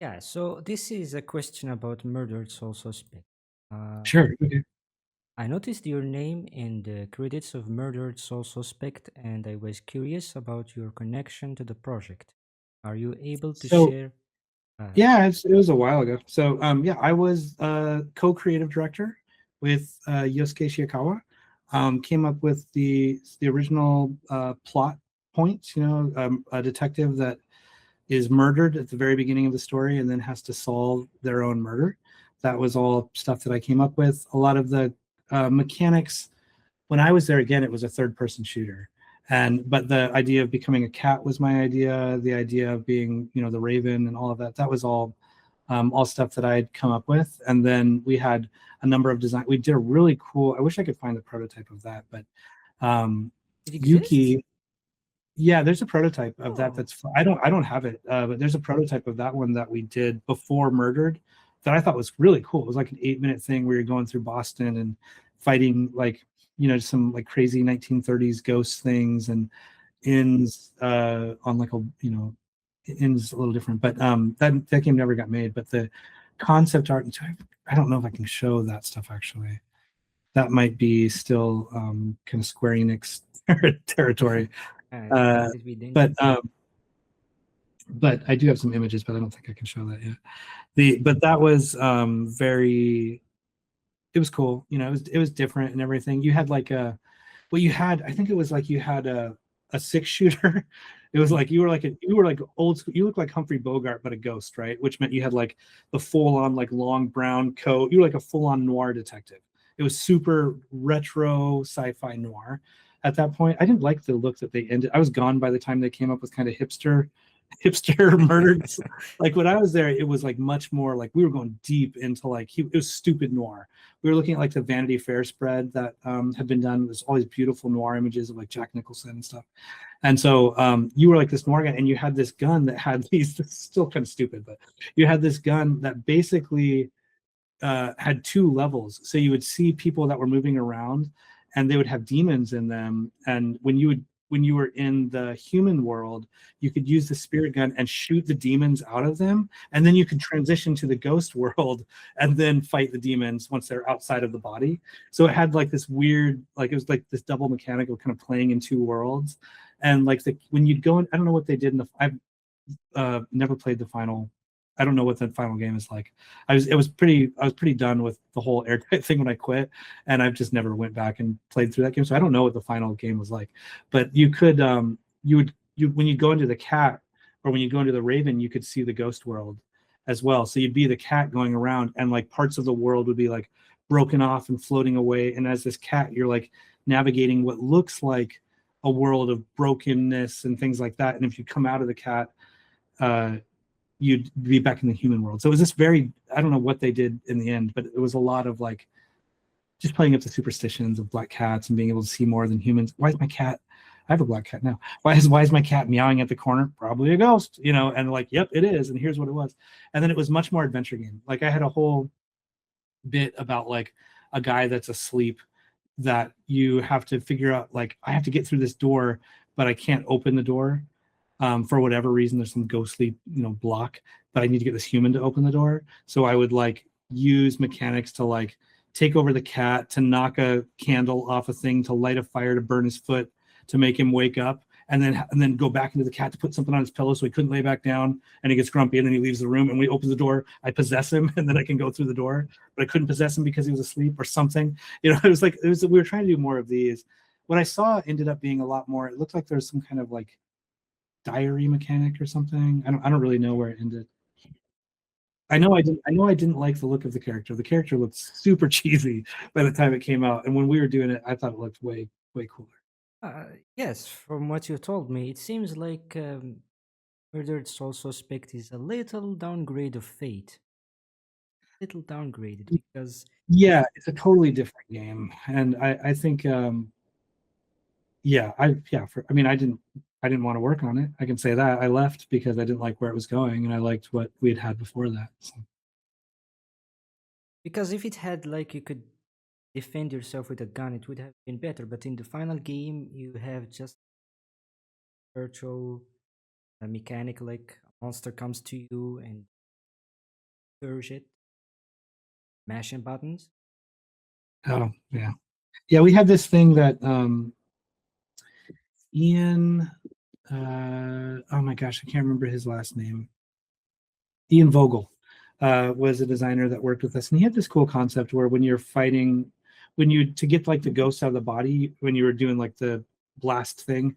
yeah. So this is a question about murdered soul suspect. Uh, Sure. Okay. I noticed your name in the credits of Murdered Soul Suspect, and I was curious about your connection to the project. Are you able to So share? Uh, yeah, it was a while ago. So yeah, I was co-creative director with Yosuke Shirakawa. Came up with the original plot points. A detective that is murdered at the very beginning of the story and then has to solve their own murder. That was all stuff that I came up with. A lot of the mechanics, when I was there, again, it was a third person shooter. But the idea of becoming a cat was my idea. The idea of being, the Raven and all of that, that was all stuff that I had come up with. And then we had a number of design. We did a really cool, I wish I could find the prototype of that, but it exists? Yuki, yeah, there's a prototype of that. Oh, I don't have it, but there's a prototype of that one that we did before Murdered that I thought was really cool. It was like an 8-minute thing where you're going through Boston and fighting like, some like crazy 1930s ghost things, and ends on like ends a little different. But that game never got made. But the concept art, I don't know if I can show that stuff actually. That might be still kind of Square Enix territory. that Uh, would be but dangerous. but I do have some images, but I don't think I can show that yet. But that was very. It was cool. It was different and everything. You had like you had, I think it was like you had a 6-shooter. It was like you were like old school. You looked like Humphrey Bogart, but a ghost, right? Which meant you had like the full on like long brown coat. You were like a full on noir detective. It was super retro sci-fi noir. At that point, I didn't like the look that they ended. I was gone by the time they came up with kind of hipster murdered. Like when I was there, it was like much more like we were going deep into like it was stupid noir. We were looking at like the Vanity Fair spread that had been done. There's all these beautiful noir images of like Jack Nicholson and stuff. And so you were like this noir guy, and you had this gun that had these. Still kind of stupid, but you had this gun that basically had 2 levels. So you would see people that were moving around, and they would have demons in them. And when you were in the human world, you could use the spirit gun and shoot the demons out of them, and then you could transition to the ghost world and then fight the demons once they're outside of the body. So it had like this weird, like it was like this double mechanical kind of playing in 2 worlds. And like when you'd go in, I don't know what they did in the. I've never played the final. I don't know what the final game is like. I was pretty done with the whole airtight thing when I quit, and I've just never went back and played through that game. So I don't know what the final game was like. But you could you when you go into the cat, or when you go into the Raven, you could see the ghost world as well. So you'd be the cat going around, and like parts of the world would be like broken off and floating away. And as this cat, you're like navigating what looks like a world of brokenness and things like that. And if you come out of the cat, uh, you'd be back in the human world. So it was this very, I don't know what they did in the end, but it was a lot of like just playing up the superstitions of black cats and being able to see more than humans. Why is my cat? I have a black cat now. Why is my cat meowing at the corner? Probably a ghost, and like, yep, it is. And here's what it was. And then it was much more adventure game. Like I had a whole bit about like a guy that's asleep that you have to figure out, like, I have to get through this door, but I can't open the door for whatever reason. There's some ghostly block, but I need to get this human to open the door. So I would like use mechanics to like take over the cat, to knock a candle off a thing, to light a fire, to burn his foot, to make him wake up, and then go back into the cat to put something on his pillow so he couldn't lay back down, and he gets grumpy, and then he leaves the room, and when he opens the door, I possess him, and then I can go through the door, but I couldn't possess him because he was asleep or something. We were trying to do more of these. What I saw ended up being a lot more. It looked like there's some kind of like diary mechanic or something. I don't really know where it ended. I know I didn't like the look of the character. The character looked super cheesy by the time it came out, and when we were doing it, I thought it looked way cooler. Yes, from what you told me, it seems like Murdered Soul Suspect is a little downgrade of Fate. Little downgraded because if Yeah, it's a totally different game, and I think yeah, I mean, I didn't want to work on it. I can say that I left because I didn't like where it was going, and I liked what we had had before that. So. because if it had like you could defend yourself with a gun, it would have been better. But in the final game, you have just virtual mechanic like a monster comes to you and purge it, mashing buttons. Oh yeah, yeah. We had this thing that Ian. Oh my gosh, I can't remember his last name. Ian Vogel was a designer that worked with us, and he had this cool concept where when you're fighting, when you to get like the ghost out of the body, when you were doing like the blast thing,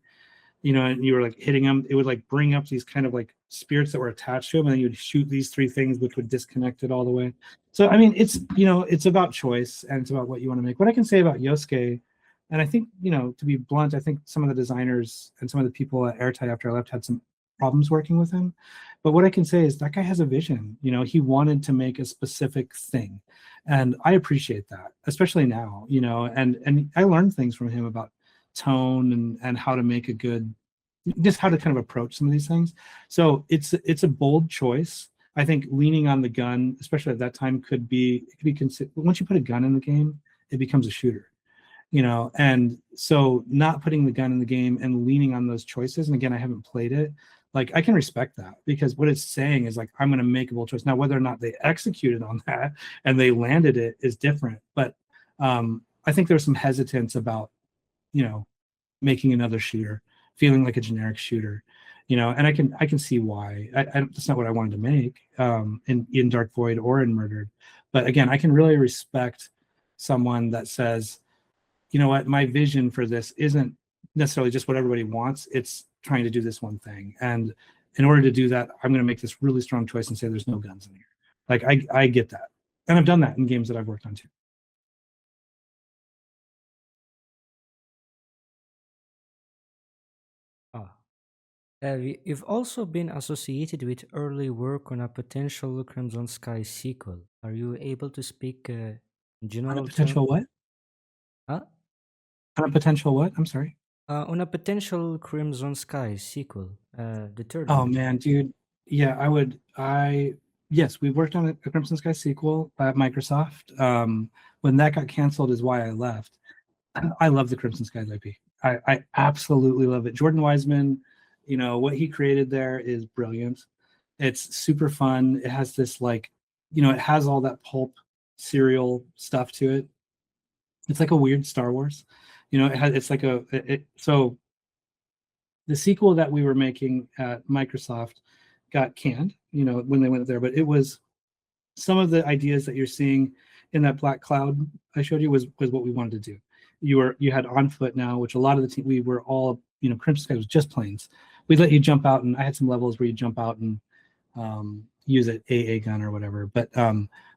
you know, and you were like hitting them, it would like bring up these kind of like spirits that were attached to them, and then you'd shoot these three things, which would disconnect it all the way. So, I mean, it's, you know, it's about choice and it's about what you want to make. What I can say about Yosuke, and I think, you know, to be blunt, I think some of the designers and some of the people at Airtight after I left had some problems working with him. But what I can say is that guy has a vision. You know, he wanted to make a specific thing. And I appreciate that, especially now, you know, and I learned things from him about tone and how to make a good, just how to kind of approach some of these things. So it's a bold choice. I think leaning on the gun, especially at that time, could be, it could be considered, once you put a gun in the game, it becomes a shooter, you know. And so not putting the gun in the game and leaning on those choices, and again, I haven't played it, like I can respect that, because what it's saying is like, I'm going to make a bold choice. Now whether or not they executed on that and they landed it is different, but I think there's some hesitance about, you know, making another shooter, feeling like a generic shooter, you know. And I can see why. That's not what I wanted to make in Dark Void or in Murdered. But again, I can really respect someone that says, you know what, my vision for this isn't necessarily just what everybody wants. It's trying to do this one thing, and in order to do that, I'm going to make this really strong choice and say there's no guns in here. Like I get that, and I've done that in games that I've worked on too. Ah. You've also been associated with early work on a potential Crimson Sky sequel. Are you able to speak in On a general terms? potential what? Huh? On a potential what? I'm sorry. On a potential Crimson Sky sequel, the third Oh one. man, dude. Yeah, I would. Yes, we worked on a Crimson Sky sequel at Microsoft. When that got canceled is why I left. I love the Crimson Skies IP. I absolutely love it. Jordan Wiseman, you know, what he created there is brilliant. It's super fun. It has this like, you know, it has all that pulp serial stuff to it. It's like a weird Star Wars. You know, it's like so the sequel that we were making at Microsoft got canned, you know, when they went there. But it was some of the ideas that you're seeing in that black cloud I showed you was what we wanted to do. You had on foot now, which a lot of the team, we were all, you know, Crimson Sky was just planes. We'd let you jump out, and I had some levels where you jump out and use an AA gun or whatever. But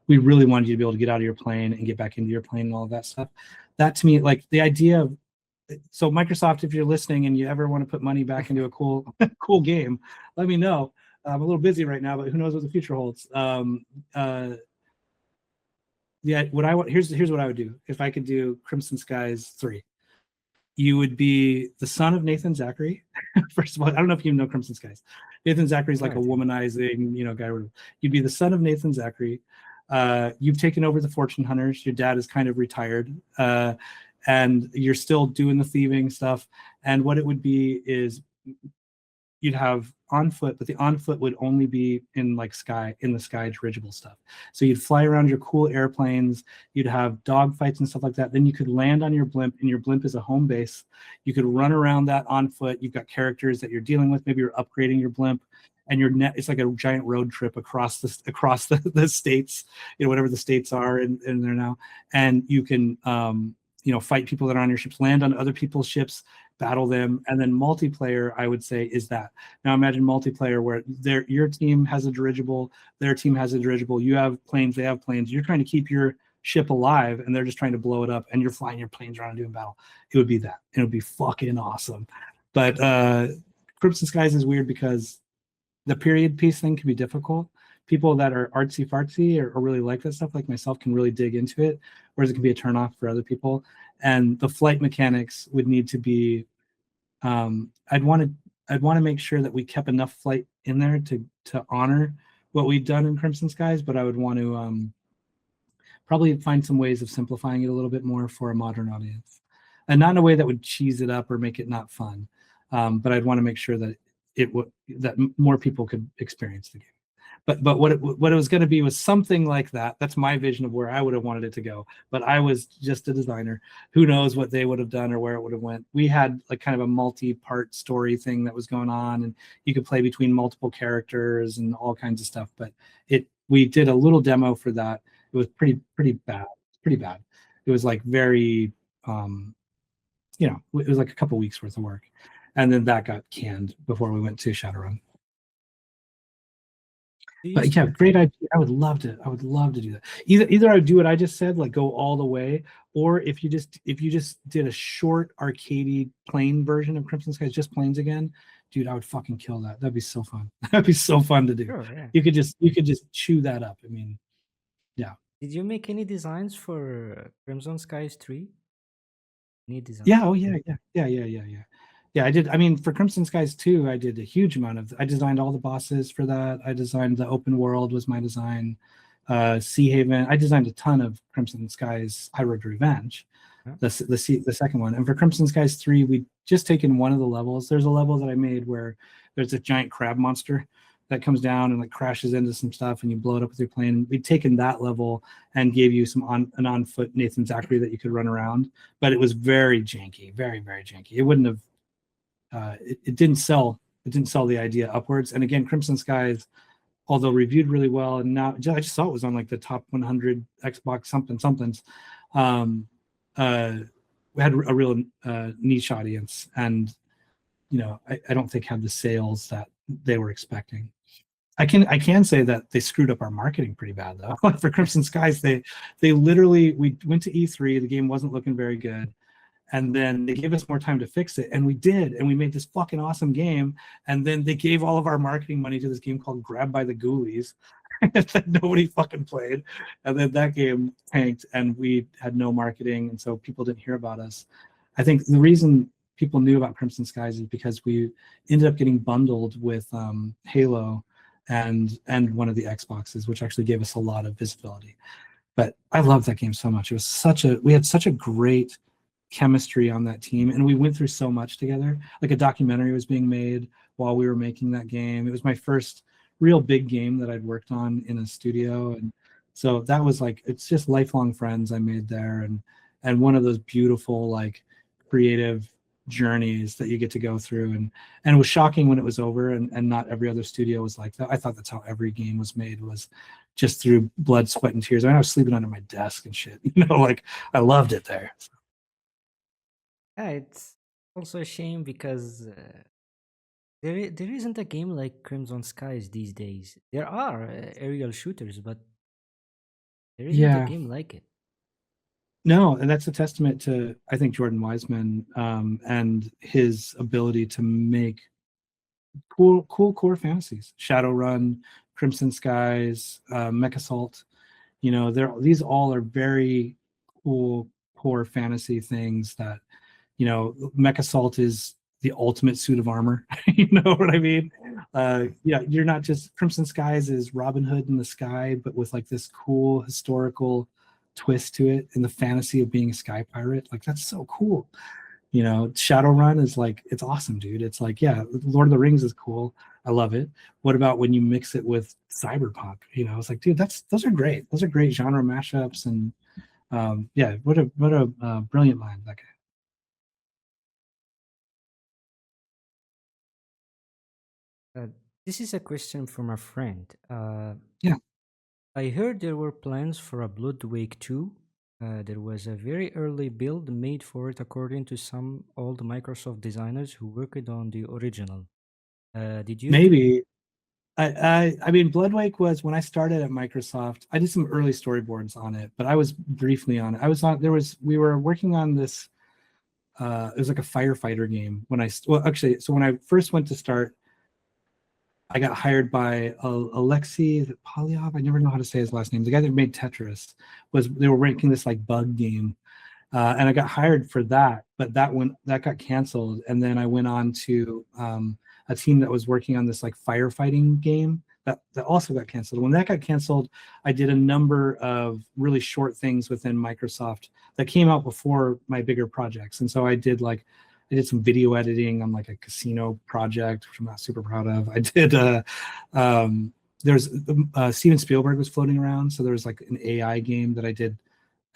we really wanted you to be able to get out of your plane and get back into your plane and all of that stuff. That to me, like the idea of, so Microsoft, if you're listening and you ever want to put money back into a cool cool game, let me know. I'm a little busy right now, but who knows what the future holds. Yeah, what I want, here's what I would do if I could do Crimson Skies 3. You would be the son of Nathan Zachary. First of all, I don't know if you know Crimson Skies. Nathan Zachary is No like a idea. womanizing, you know, guy. You'd be the son of Nathan Zachary. You've taken over the fortune hunters. Your dad is kind of retired, and you're still doing the thieving stuff. And what it would be is you'd have on foot, but the on foot would only be in like in the sky dirigible stuff. So you'd fly around your cool airplanes, you'd have dog fights and stuff like that. Then you could land on your blimp, and your blimp is a home base. You could run around that on foot. You've got characters that you're dealing with. Maybe you're upgrading your blimp, and it's like a giant road trip across the states, you know, whatever the states are in there now. And you can fight people that are on your ships, land on other people's ships, battle them. And then multiplayer, I would say, is that. Now imagine multiplayer where your team has a dirigible, their team has a dirigible, you have planes, they have planes, you're trying to keep your ship alive and they're just trying to blow it up and you're flying your planes around and doing battle. It would be that. It would be fucking awesome. But Crimson Skies is weird because the period piece thing can be difficult. People that are artsy fartsy or really like that stuff, like myself, can really dig into it, whereas it can be a turnoff for other people. And the flight mechanics would need to be. I'd want to make sure that we kept enough flight in there to honor what we've done in Crimson Skies, but I would want to probably find some ways of simplifying it a little bit more for a modern audience, and not in a way that would cheese it up or make it not fun. But I'd want to make sure that more people could experience the game. But what it was going to be was something like that. That's my vision of where I would have wanted it to go. But I was just a designer. Who knows what they would have done or where it would have went. We had like kind of a multi-part story thing that was going on, and you could play between multiple characters and all kinds of stuff. But we did a little demo for that. It was pretty bad. Pretty bad. It was like very it was like a couple weeks worth of work. And then that got canned before we went to Shadowrun. Do you But yeah, great idea. I would love to. I would love to do that. Either I would do what I just said, like go all the way, or if you just did a short arcadey plane version of Crimson Skies, just planes again, dude, I would fucking kill that. That'd be so fun. That'd be so fun to do. sure, yeah. You could just chew that up. I mean, yeah. Did you make any designs for Crimson Skies 3? Any design? Yeah. Oh yeah. Yeah. Yeah. Yeah. Yeah. Yeah. Yeah. I did. I mean, for Crimson Skies 2, I did a huge amount of. I designed all the bosses for that. I designed the open world was my design. Sea Haven. I designed a ton of Crimson Skies High Road to Revenge, Yeah. the second one. And for Crimson Skies 3, we just taken one of the levels. There's a level that I made where there's a giant crab monster that comes down and like crashes into some stuff, and you blow it up with your plane. We'd taken that level and gave you an on foot Nathan Zachary that you could run around, but it was very janky, very very janky. It wouldn't have. It didn't sell. It didn't sell the idea upwards. And again, Crimson Skies, although reviewed really well, and now I just saw it was on like the top 100 Xbox somethings. Um, we had a real niche audience, and I don't think had the sales that they were expecting. I can say that they screwed up our marketing pretty bad though. Like for Crimson Skies, they literally we went to E3, the game wasn't looking very good. And then they gave us more time to fix it, and we did, and we made this fucking awesome game. And then they gave all of our marketing money to this game called Grab by the Ghoulies that nobody fucking played. And then that game tanked, and we had no marketing, and so people didn't hear about us. I think the reason people knew about Crimson Skies is because we ended up getting bundled with Halo and one of the Xboxes, which actually gave us a lot of visibility. But I love that game so much. We had such a great chemistry on that team, and we went through so much together. Like a documentary was being made while we were making that game. It was my first real big game that I'd worked on in a studio, and so that was like, it's just lifelong friends I made there, and one of those beautiful like creative journeys that you get to go through. And it was shocking when it was over, and not every other studio was like that. I thought that's how every game was made, was just through blood, sweat, and tears. I mean, I was sleeping under my desk and shit, like I loved it there. Yeah, it's also a shame because there isn't a game like Crimson Skies these days. There are aerial shooters, but there isn't a Yeah. game like it. No, and that's a testament to, I think, Jordan Wiseman, and his ability to make cool core fantasies. Shadowrun, Crimson Skies, Mech Assault. These all are very cool core fantasy things that, Mech Assault is the ultimate suit of armor. You know what I mean? Yeah, you're not just, Crimson Skies is Robin Hood in the sky, but with like this cool historical twist to it, and the fantasy of being a sky pirate. Like that's so cool. Shadowrun is like, it's awesome, dude. It's like, yeah, Lord of the Rings is cool. I love it. What about when you mix it with cyberpunk? It's like, dude, those are great. Those are great genre mashups, and yeah, what a brilliant mind that guy. Uh, this is a question from a friend. Yeah. I heard there were plans for a Bloodwake 2. there was a very early build made for it according to some old Microsoft designers who worked on the original. Did you do? Maybe. I mean, Bloodwake was when I started at Microsoft. I did some early storyboards on it, but I was briefly on it. I was on. There was we were working on this. It was like a firefighter game when well, actually, so when I first went to start, I got hired by Alexei Polyov. I never know how to say his last name. The guy that made Tetris was they were making this like bug game, and I got hired for that. But that got canceled, and then I went on to a team that was working on this like firefighting game that also got canceled. When that got canceled, I did a number of really short things within Microsoft that came out before my bigger projects, and so I did some video editing on like a casino project, which I'm not super proud of. I did there's Steven Spielberg was floating around, so there was like an AI game that I did,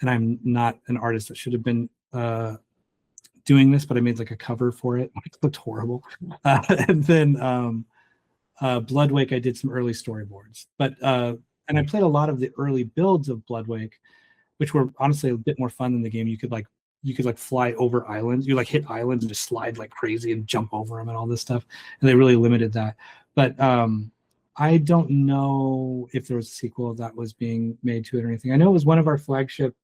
and I'm not an artist that should have been doing this, but I made like a cover for it. It looked horrible. And then Bloodwake, I did some early storyboards, but and I played a lot of the early builds of Bloodwake, which were honestly a bit more fun than the game. You could fly over islands. You like hit islands and just slide like crazy and jump over them and all this stuff. And they really limited that. But I don't know if there was a sequel that was being made to it or anything. I know it was one of our flagship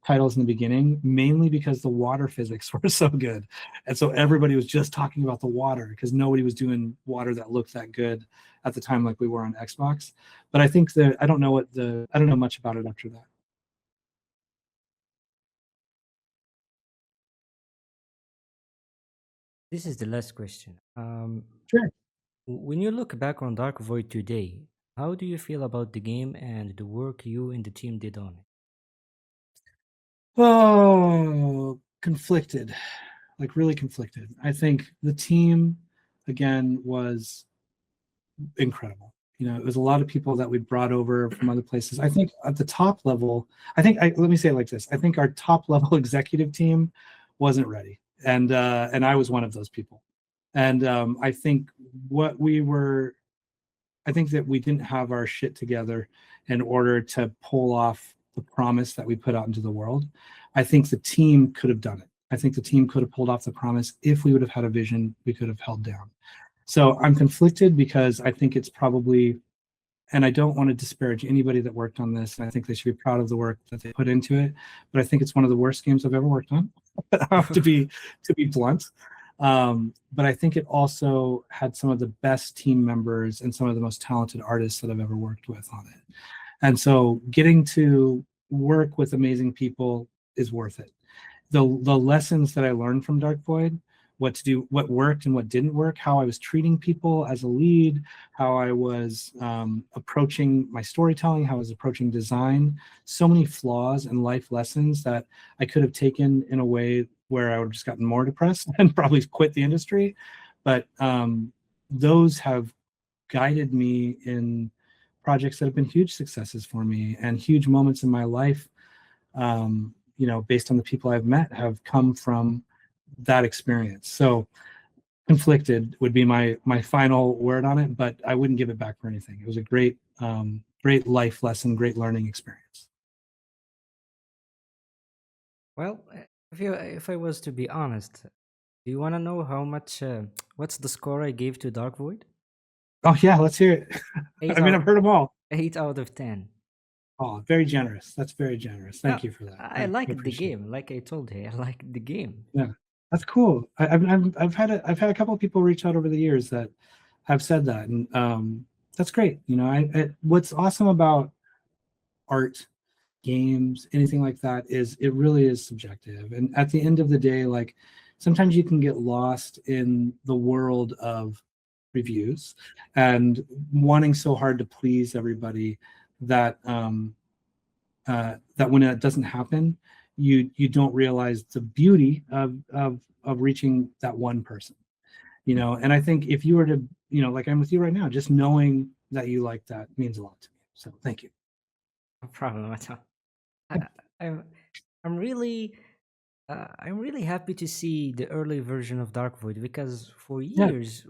titles in the beginning, mainly because the water physics were so good. And so everybody was just talking about the water because nobody was doing water that looked that good at the time like we were on Xbox. But I think that I don't know much about it after that. This is the last question. Sure. When you look back on Dark Void today, how do you feel about the game and the work you and the team did on it? Oh, conflicted, like really conflicted. I think the team, again, was incredible. It was a lot of people that we brought over from other places. I think at the top level, let me say it like this: I think our top level executive team wasn't ready, and I was one of those people. And I think what we were I think that we didn't have our shit together in order to pull off the promise that we put out into the world. I think the team could have done it. I think the team could have pulled off the promise if we would have had a vision we could have held down. So I'm conflicted because I think it's probably, and I don't want to disparage anybody that worked on this. And I think they should be proud of the work that they put into it. But I think it's one of the worst games I've ever worked on, to be blunt. But I think it also had some of the best team members and some of the most talented artists that I've ever worked with on it. And so getting to work with amazing people is worth it. The lessons that I learned from Dark Void, what to do, what worked and what didn't work, how I was treating people as a lead, how I was approaching my storytelling, how I was approaching design, so many flaws and life lessons that I could have taken in a way where I would have just gotten more depressed and probably quit the industry. But those have guided me in projects that have been huge successes for me, and huge moments in my life, based on the people I've met, have come from that experience. So conflicted would be my final word on it, but I wouldn't give it back for anything. It was a great life lesson, great learning experience. Well, if I was to be honest, do you want to know how much? What's the score I gave to Dark Void? Oh yeah, let's hear it. Eight I mean, out I've heard them all. 8 out of 10. Oh, very generous. That's very generous. No, Thank you for that. I I liked the appreciate it. game. Like I told you, I liked the game. Yeah, that's cool. I've had a couple of people reach out over the years that have said that, and that's great. What's awesome about art, games, anything like that is it really is subjective. And at the end of the day, like sometimes you can get lost in the world of reviews and wanting so hard to please everybody that that when it doesn't happen, you don't realize the beauty of reaching that one person. And I think if you were to, like I'm with you right now, just knowing that you like that means a lot to me. So thank you. No problem at all. I, I'm I'm really I'm really happy to see the early version of Dark Void because for Yeah. years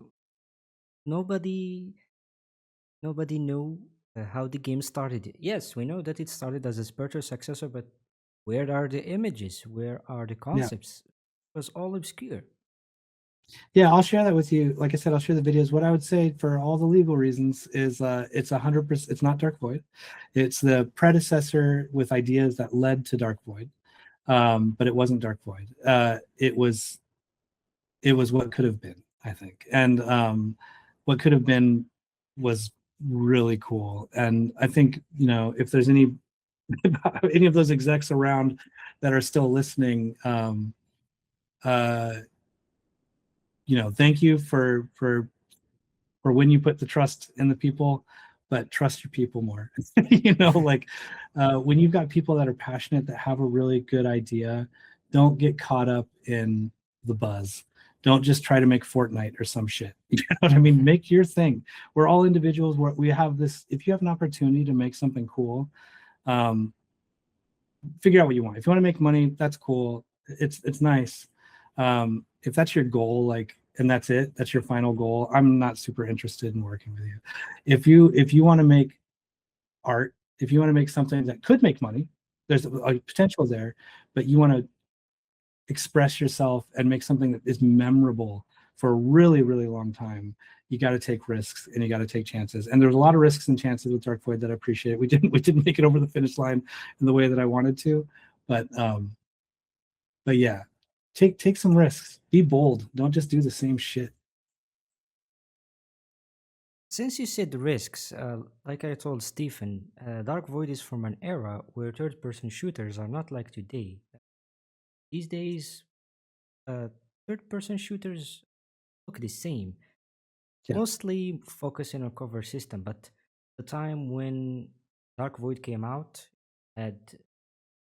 nobody nobody knew how the game started. Yes, we know that it started as a spiritual successor, but Where are the images? Where are the Yeah. concepts? It was all obscure. Yeah, I'll share that with you. Like I said, I'll share the videos. What I would say for all the legal reasons is it's 100%, it's not Dark Void. It's the predecessor with ideas that led to Dark Void. But it wasn't Dark Void. It was what could have been, I think. And what could have been was really cool. And I think, if there's any of those execs around that are still listening, uh, thank you for when you put the trust in the people, but trust your people more. Like when you've got people that are passionate, that have a really good idea, don't get caught up in the buzz. Don't just try to make Fortnite or some shit. You know what I mean? Make your thing. We're all individuals. We have this. If you have an opportunity to make something cool, um, figure out what you want. If you want to make money, that's cool. It's nice. If that's your goal, and that's it, that's your final goal, I'm not super interested in working with you. If you want to make art, if you want to make something that could make money, there's a potential there, but you want to express yourself and make something that is memorable for a really, really long time, you got to take risks and you got to take chances. And there's a lot of risks and chances with Dark Void that I appreciate. We didn't make it over the finish line in the way that I wanted to, but yeah, take some risks. Be bold. Don't just do the same shit. Since you said risks, like I told Stephen, Dark Void is from an era where third person shooters are not like today. These days, uh, third person shooters look the same, Yeah. mostly focusing on cover system. But the time when Dark Void came out, had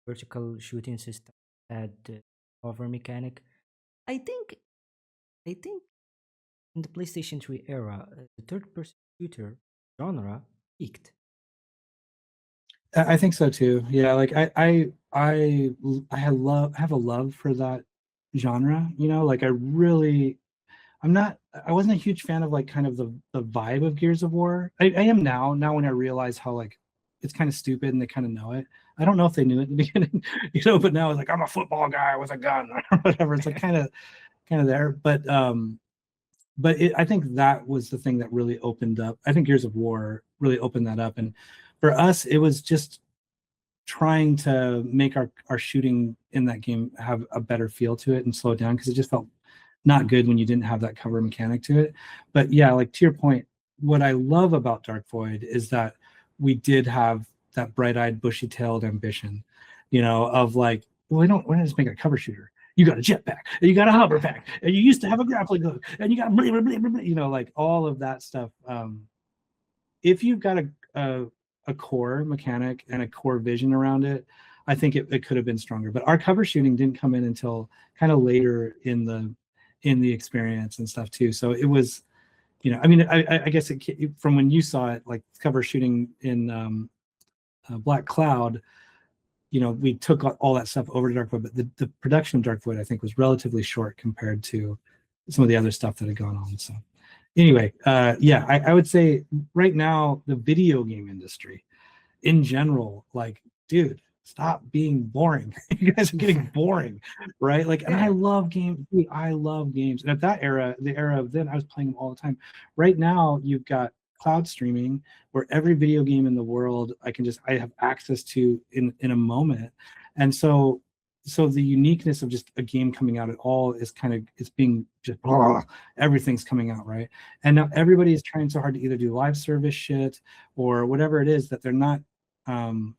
vertical shooting system, had cover mechanic. I think, I think in the PlayStation 3 era, the third person shooter genre peaked. I think so too. Yeah, like I have a love for that genre. Like I wasn't a huge fan of like kind of the vibe of Gears of War. I am now when I realize how like it's kind of stupid and they kind of know it. I don't know if they knew it in the beginning, but now it's like I'm a football guy with a gun or whatever. It's like kind of there. But I think that was the thing that really opened up. I think Gears of War really opened that up. And for us, it was just trying to make our shooting in that game have a better feel to it and slow it down, because it just felt not good when you didn't have that cover mechanic to it. But yeah, like to your point, what I love about Dark Void is that we did have that bright-eyed, bushy-tailed ambition, of like, well, we don't just make a cover shooter. You got a jetpack, and you got a hover pack, and you used to have a grappling hook, and you got blah, blah, blah, blah, blah, like all of that stuff. If you've got a core mechanic and a core vision around it, I think it could have been stronger. But our cover shooting didn't come in until kind of later in the experience and stuff too. So it was, I mean, I guess from when you saw it, like cover shooting in Black Cloud, we took all that stuff over to Dark Void, but the production of Dark Void, I think, was relatively short compared to some of the other stuff that had gone on. So anyway, yeah, I would say right now the video game industry in general, like, dude, stop being boring. You guys are getting boring, right? Like, and I love games. Dude, I love games. And at that era, the era of then, I was playing them all the time. Right now, you've got cloud streaming where every video game in the world I have access to in a moment. And so the uniqueness of just a game coming out at all is it's being just everything's coming out, right? And now everybody is trying so hard to either do live service shit or whatever it is that they're not. um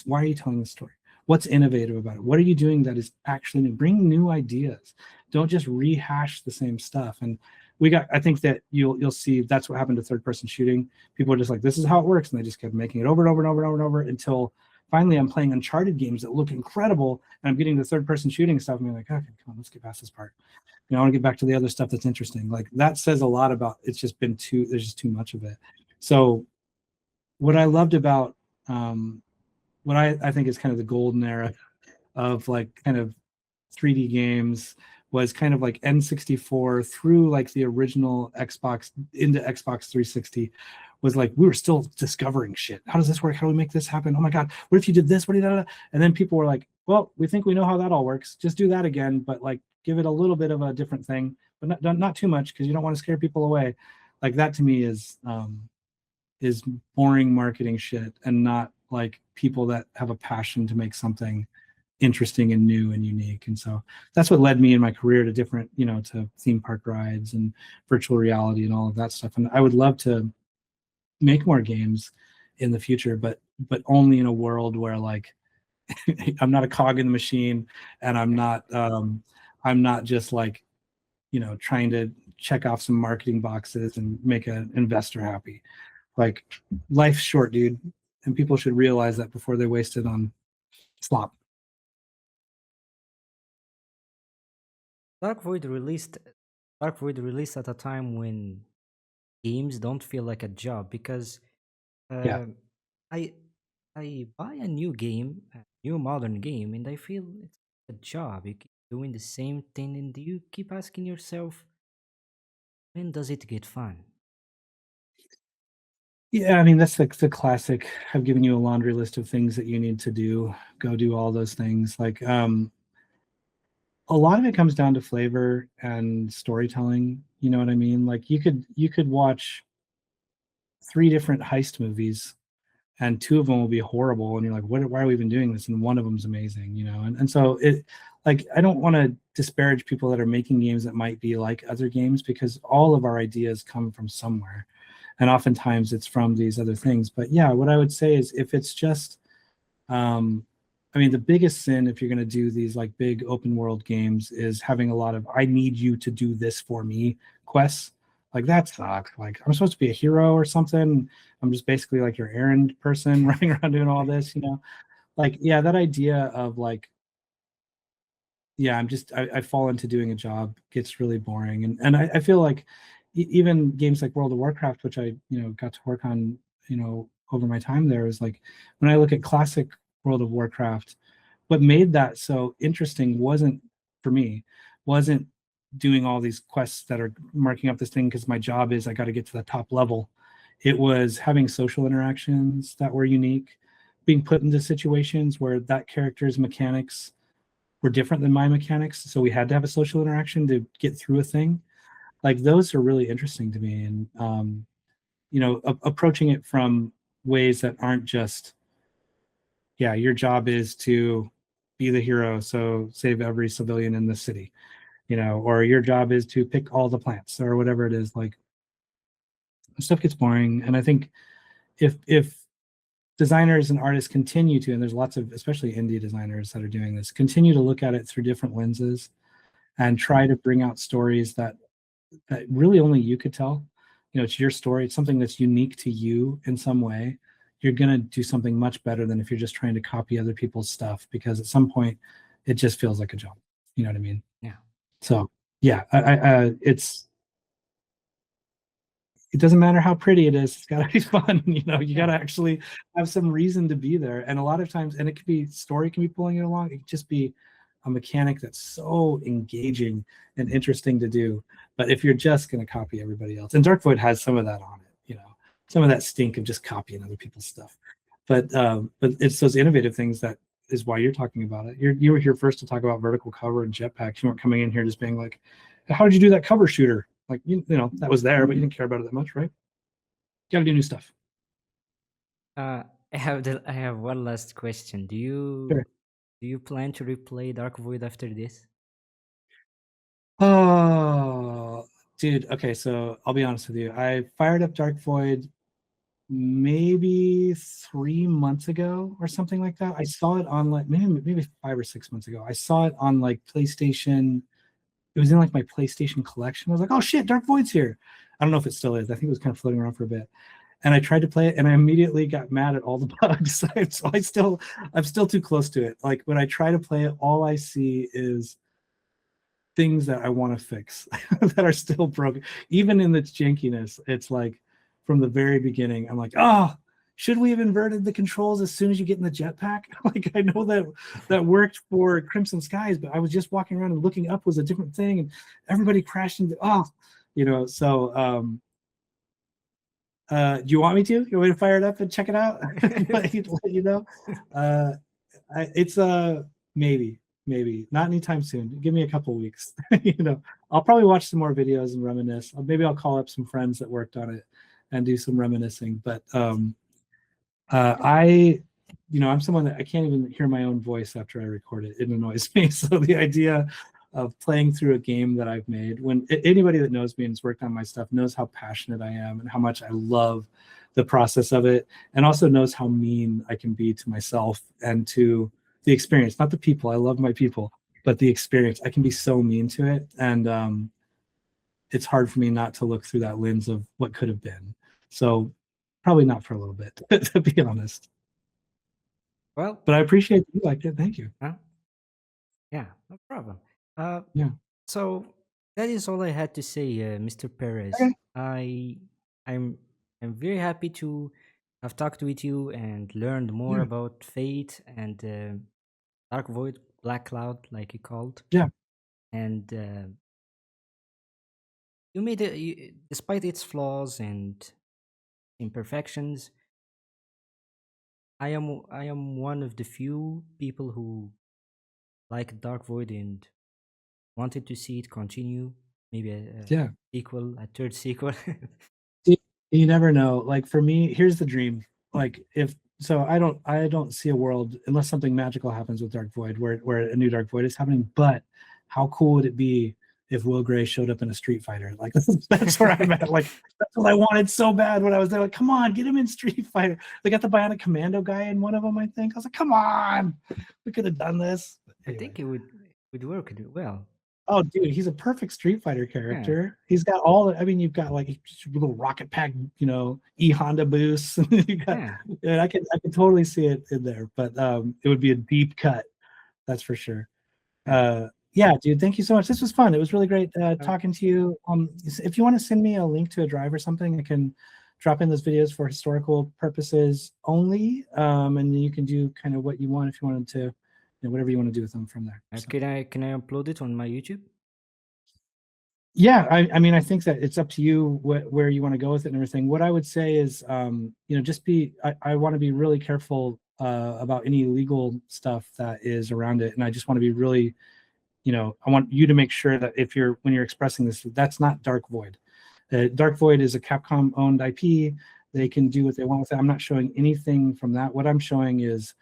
why are you telling this story? What's innovative about it? What are you doing that is actually new? Bring new ideas. Don't just rehash the same stuff. And I think that you'll see that's what happened to third person shooting. People are just like, this is how it works, and they just kept making it over and over and over and over and over until finally I'm playing Uncharted games that look incredible, and I'm getting the third person shooting stuff and being like, okay, come on, let's get past this part. I want to get back to the other stuff that's interesting. Like, that says a lot about, there's just too much of it. So what I loved about what I think is kind of the golden era of like kind of 3D games was kind of like N64 through like the original Xbox into Xbox 360, was like, we were still discovering shit. How does this work? How do we make this happen? Oh my God, what if you did this? What do you, and then people were like, well, we think we know how that all works. Just do that again, but like give it a little bit of a different thing, but not too much, because you don't want to scare people away. Like that to me is boring marketing shit, and not like people that have a passion to make something interesting and new and unique. And so that's what led me in my career to different, to theme park rides and virtual reality and all of that stuff. And I would love to make more games in the future, but only in a world where like I'm not a cog in the machine, and I'm not just like, trying to check off some marketing boxes and make an investor happy. Like, life's short, dude, and people should realize that before they waste it on slop. Dark Void released Dark Void released at a time when games don't feel like a job, because Yeah. uh, I I buy a new game, a new modern game, and I feel it's a job. You keep doing the same thing, and you keep asking yourself, when does it get fun? Yeah, I mean, that's like the classic. I've given you a laundry list of things that you need to do. Go do all those things. Like, a lot of it comes down to flavor and storytelling. You know what I mean? Like, you could watch three different heist movies, and two of them will be horrible, and you're like, what? Why are we even doing this? And one of them's amazing. And so it, like, I don't want to disparage people that are making games that might be like other games, because all of our ideas come from somewhere, and oftentimes it's from these other things. But yeah, what I would say is, if it's just I mean, the biggest sin if you're going to do these like big open world games is having a lot of "I need you to do this for me" quests. Like, that sucks. Like, I'm supposed to be a hero or something. I'm just basically like your errand person running around doing all this. Like, yeah, that idea of like, yeah, I fall into doing a job gets really boring. And I feel like even games like World of Warcraft, which I, got to work on, over my time there, is like, when I look at classic World of Warcraft, what made that so interesting wasn't, for me, wasn't doing all these quests that are marking up this thing because my job is I got to get to the top level. It was having social interactions that were unique, being put into situations where that character's mechanics were different than my mechanics, so we had to have a social interaction to get through a thing. Like, those are really interesting to me. And approaching it from ways that aren't just, yeah, your job is to be the hero, so save every civilian in the city, or your job is to pick all the plants, or whatever it is. Like, stuff gets boring. And I think if designers and artists continue to, and there's lots of, especially indie designers that are doing this, continue to look at it through different lenses and try to bring out stories that really only you could tell. It's your story. It's something that's unique to you in some way. You're going to do something much better than if you're just trying to copy other people's stuff, because at some point it just feels like a job. You know what I mean? Yeah. So yeah, it doesn't matter how pretty it is. It's got to be fun. You got to actually have some reason to be there. And a lot of times, and it could be story can be pulling you along. It could just be a mechanic that's so engaging and interesting to do. But if you're just going to copy everybody else, and Dark Void has some of that on it, some of that stink of just copying other people's stuff. But it's those innovative things that is why you're talking about it. You were here first to talk about vertical cover and jetpacks. You weren't coming in here just being like, how did you do that cover shooter? Like, that was there, but you didn't care about it that much, right? You got to do new stuff. I have one last question. Sure. Do you plan to replay Dark Void after this? Oh, dude. Okay, so I'll be honest with you. I fired up Dark Void maybe 3 months ago or something like that. I saw it on like maybe 5 or 6 months ago. I saw it on like PlayStation. It was in like my PlayStation collection. I was like, oh shit, Dark Void's here. I don't know if it still is. I think it was kind of floating around for a bit. And I tried to play it, and I immediately got mad at all the bugs. So I'm still too close to it. Like, when I try to play it, all I see is things that I want to fix that are still broken. Even in its jankiness, it's like, from the very beginning, I'm like, oh, should we have inverted the controls as soon as you get in the jetpack? Like, I know that worked for Crimson Skies, but I was just walking around and looking up was a different thing, and everybody crashed into, so Do you want me to? You want me to fire it up and check it out? let you know. It's maybe not anytime soon. Give me a couple weeks. I'll probably watch some more videos and reminisce. Maybe I'll call up some friends that worked on it and do some reminiscing. But I'm someone that I can't even hear my own voice after I record it. It annoys me. So the idea of playing through a game that I've made, when anybody that knows me and has worked on my stuff knows how passionate I am and how much I love the process of it, and also knows how mean I can be to myself and to the experience, not the people. I love my people, but the experience. I can be so mean to it, and it's hard for me not to look through that lens of what could have been. So probably not for a little bit, to be honest. Well, but I appreciate you liked it. Thank you. Yeah, no problem. Yeah. So that is all I had to say, Mr. Perez. Okay. I'm very happy to have talked with you and learned more about Fate and Dark Void, Black Cloud, like you called. Yeah. And you made it, despite its flaws and imperfections. I am one of the few people who like Dark Void and wanted to see it continue. Maybe a sequel, a third sequel. You never know. Like for me, here's the dream. Like I don't see a world unless something magical happens with Dark Void where a new Dark Void is happening. But how cool would it be if Will Gray showed up in a Street Fighter? Like that's where I'm at. Like that's what I wanted so bad when I was there. Like, come on, get him in Street Fighter. They got the Bionic Commando guy in one of them, I think. I was like, come on, we could have done this. Anyway. I think it would work well. Oh, dude, he's a perfect Street Fighter character. Yeah. He's got all. I mean, you've got like little rocket pack, Honda boosts. You got, I can totally see it in there, but it would be a deep cut, that's for sure. Yeah, dude, thank you so much. This was fun. It was really great talking to you. If you want to send me a link to a drive or something, I can drop in those videos for historical purposes only, and then you can do kind of what you want if you wanted to. Whatever you want to do with them from there. So. Can I upload it on my YouTube? Yeah, I mean, I think that it's up to you where you want to go with it and everything. What I would say is, just I want to be really careful about any legal stuff that is around it, and I just want to be really, I want you to make sure that when you're expressing this, that's not Dark Void. Dark Void is a Capcom-owned IP. They can do what they want with it. I'm not showing anything from that. What I'm showing is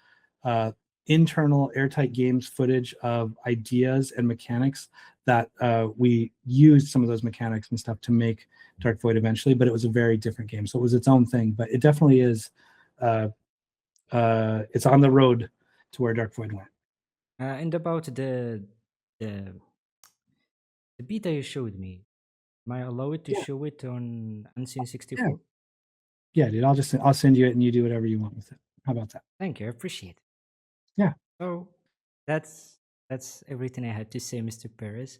internal Airtight Games footage of ideas and mechanics that we used some of those mechanics and stuff to make Dark Void eventually, but it was a very different game. So it was its own thing, but it definitely is, it's on the road to where Dark Void went. And about the beta you showed me, am I allowed to show it on Unseen 64? Yeah, dude, I'll send you it and you do whatever you want with it. How about that? Thank you, I appreciate it. Yeah. So that's everything I had to say, Mr. Perez.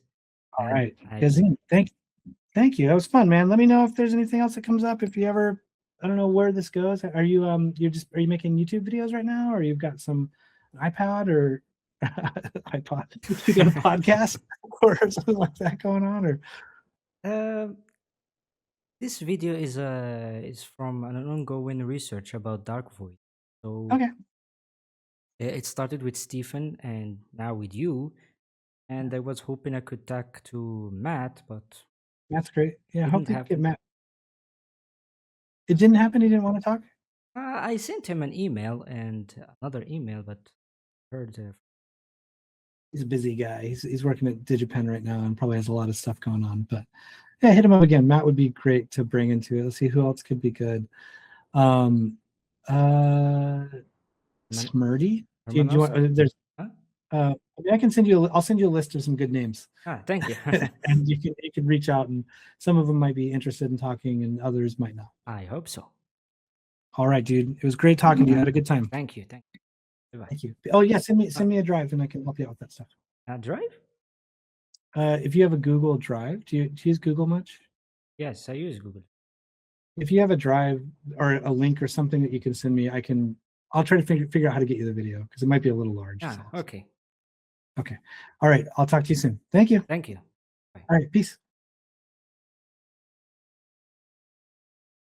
All right. Yazin, thank you. That was fun, man. Let me know if there's anything else that comes up. If you ever, I don't know where this goes. Are you are you making YouTube videos right now, or you've got some iPod or iPod? You got a podcast or something like that going on, or? This video is from an ongoing research about Dark Void. So okay. It started with Stephen and now with you. And I was hoping I could talk to Matt, but that's great. Yeah, I hope you get Matt. It didn't happen. He didn't want to talk. I sent him an email and another email, but heard. He's a busy guy. He's working at DigiPen right now and probably has a lot of stuff going on. But yeah, hit him up again. Matt would be great to bring into it. Let's see who else could be good. Smurdy. Do you want? There's. I can send you. I'll send you a list of some good names. Thank you. And you can reach out, and some of them might be interested in talking, and others might not. I hope so. All right, dude. It was great talking to you. I had a good time. Thank you. Goodbye. Thank you. Oh yeah, send me a drive, and I can help you out with that stuff. A drive? If you have a Google Drive, do you use Google much? Yes, I use Google. If you have a drive or a link or something that you can send me, I'll try to figure out how to get you the video because it might be a little large. Okay. Okay. All right. I'll talk to you soon. Thank you. Thank you. Bye. All right. Peace.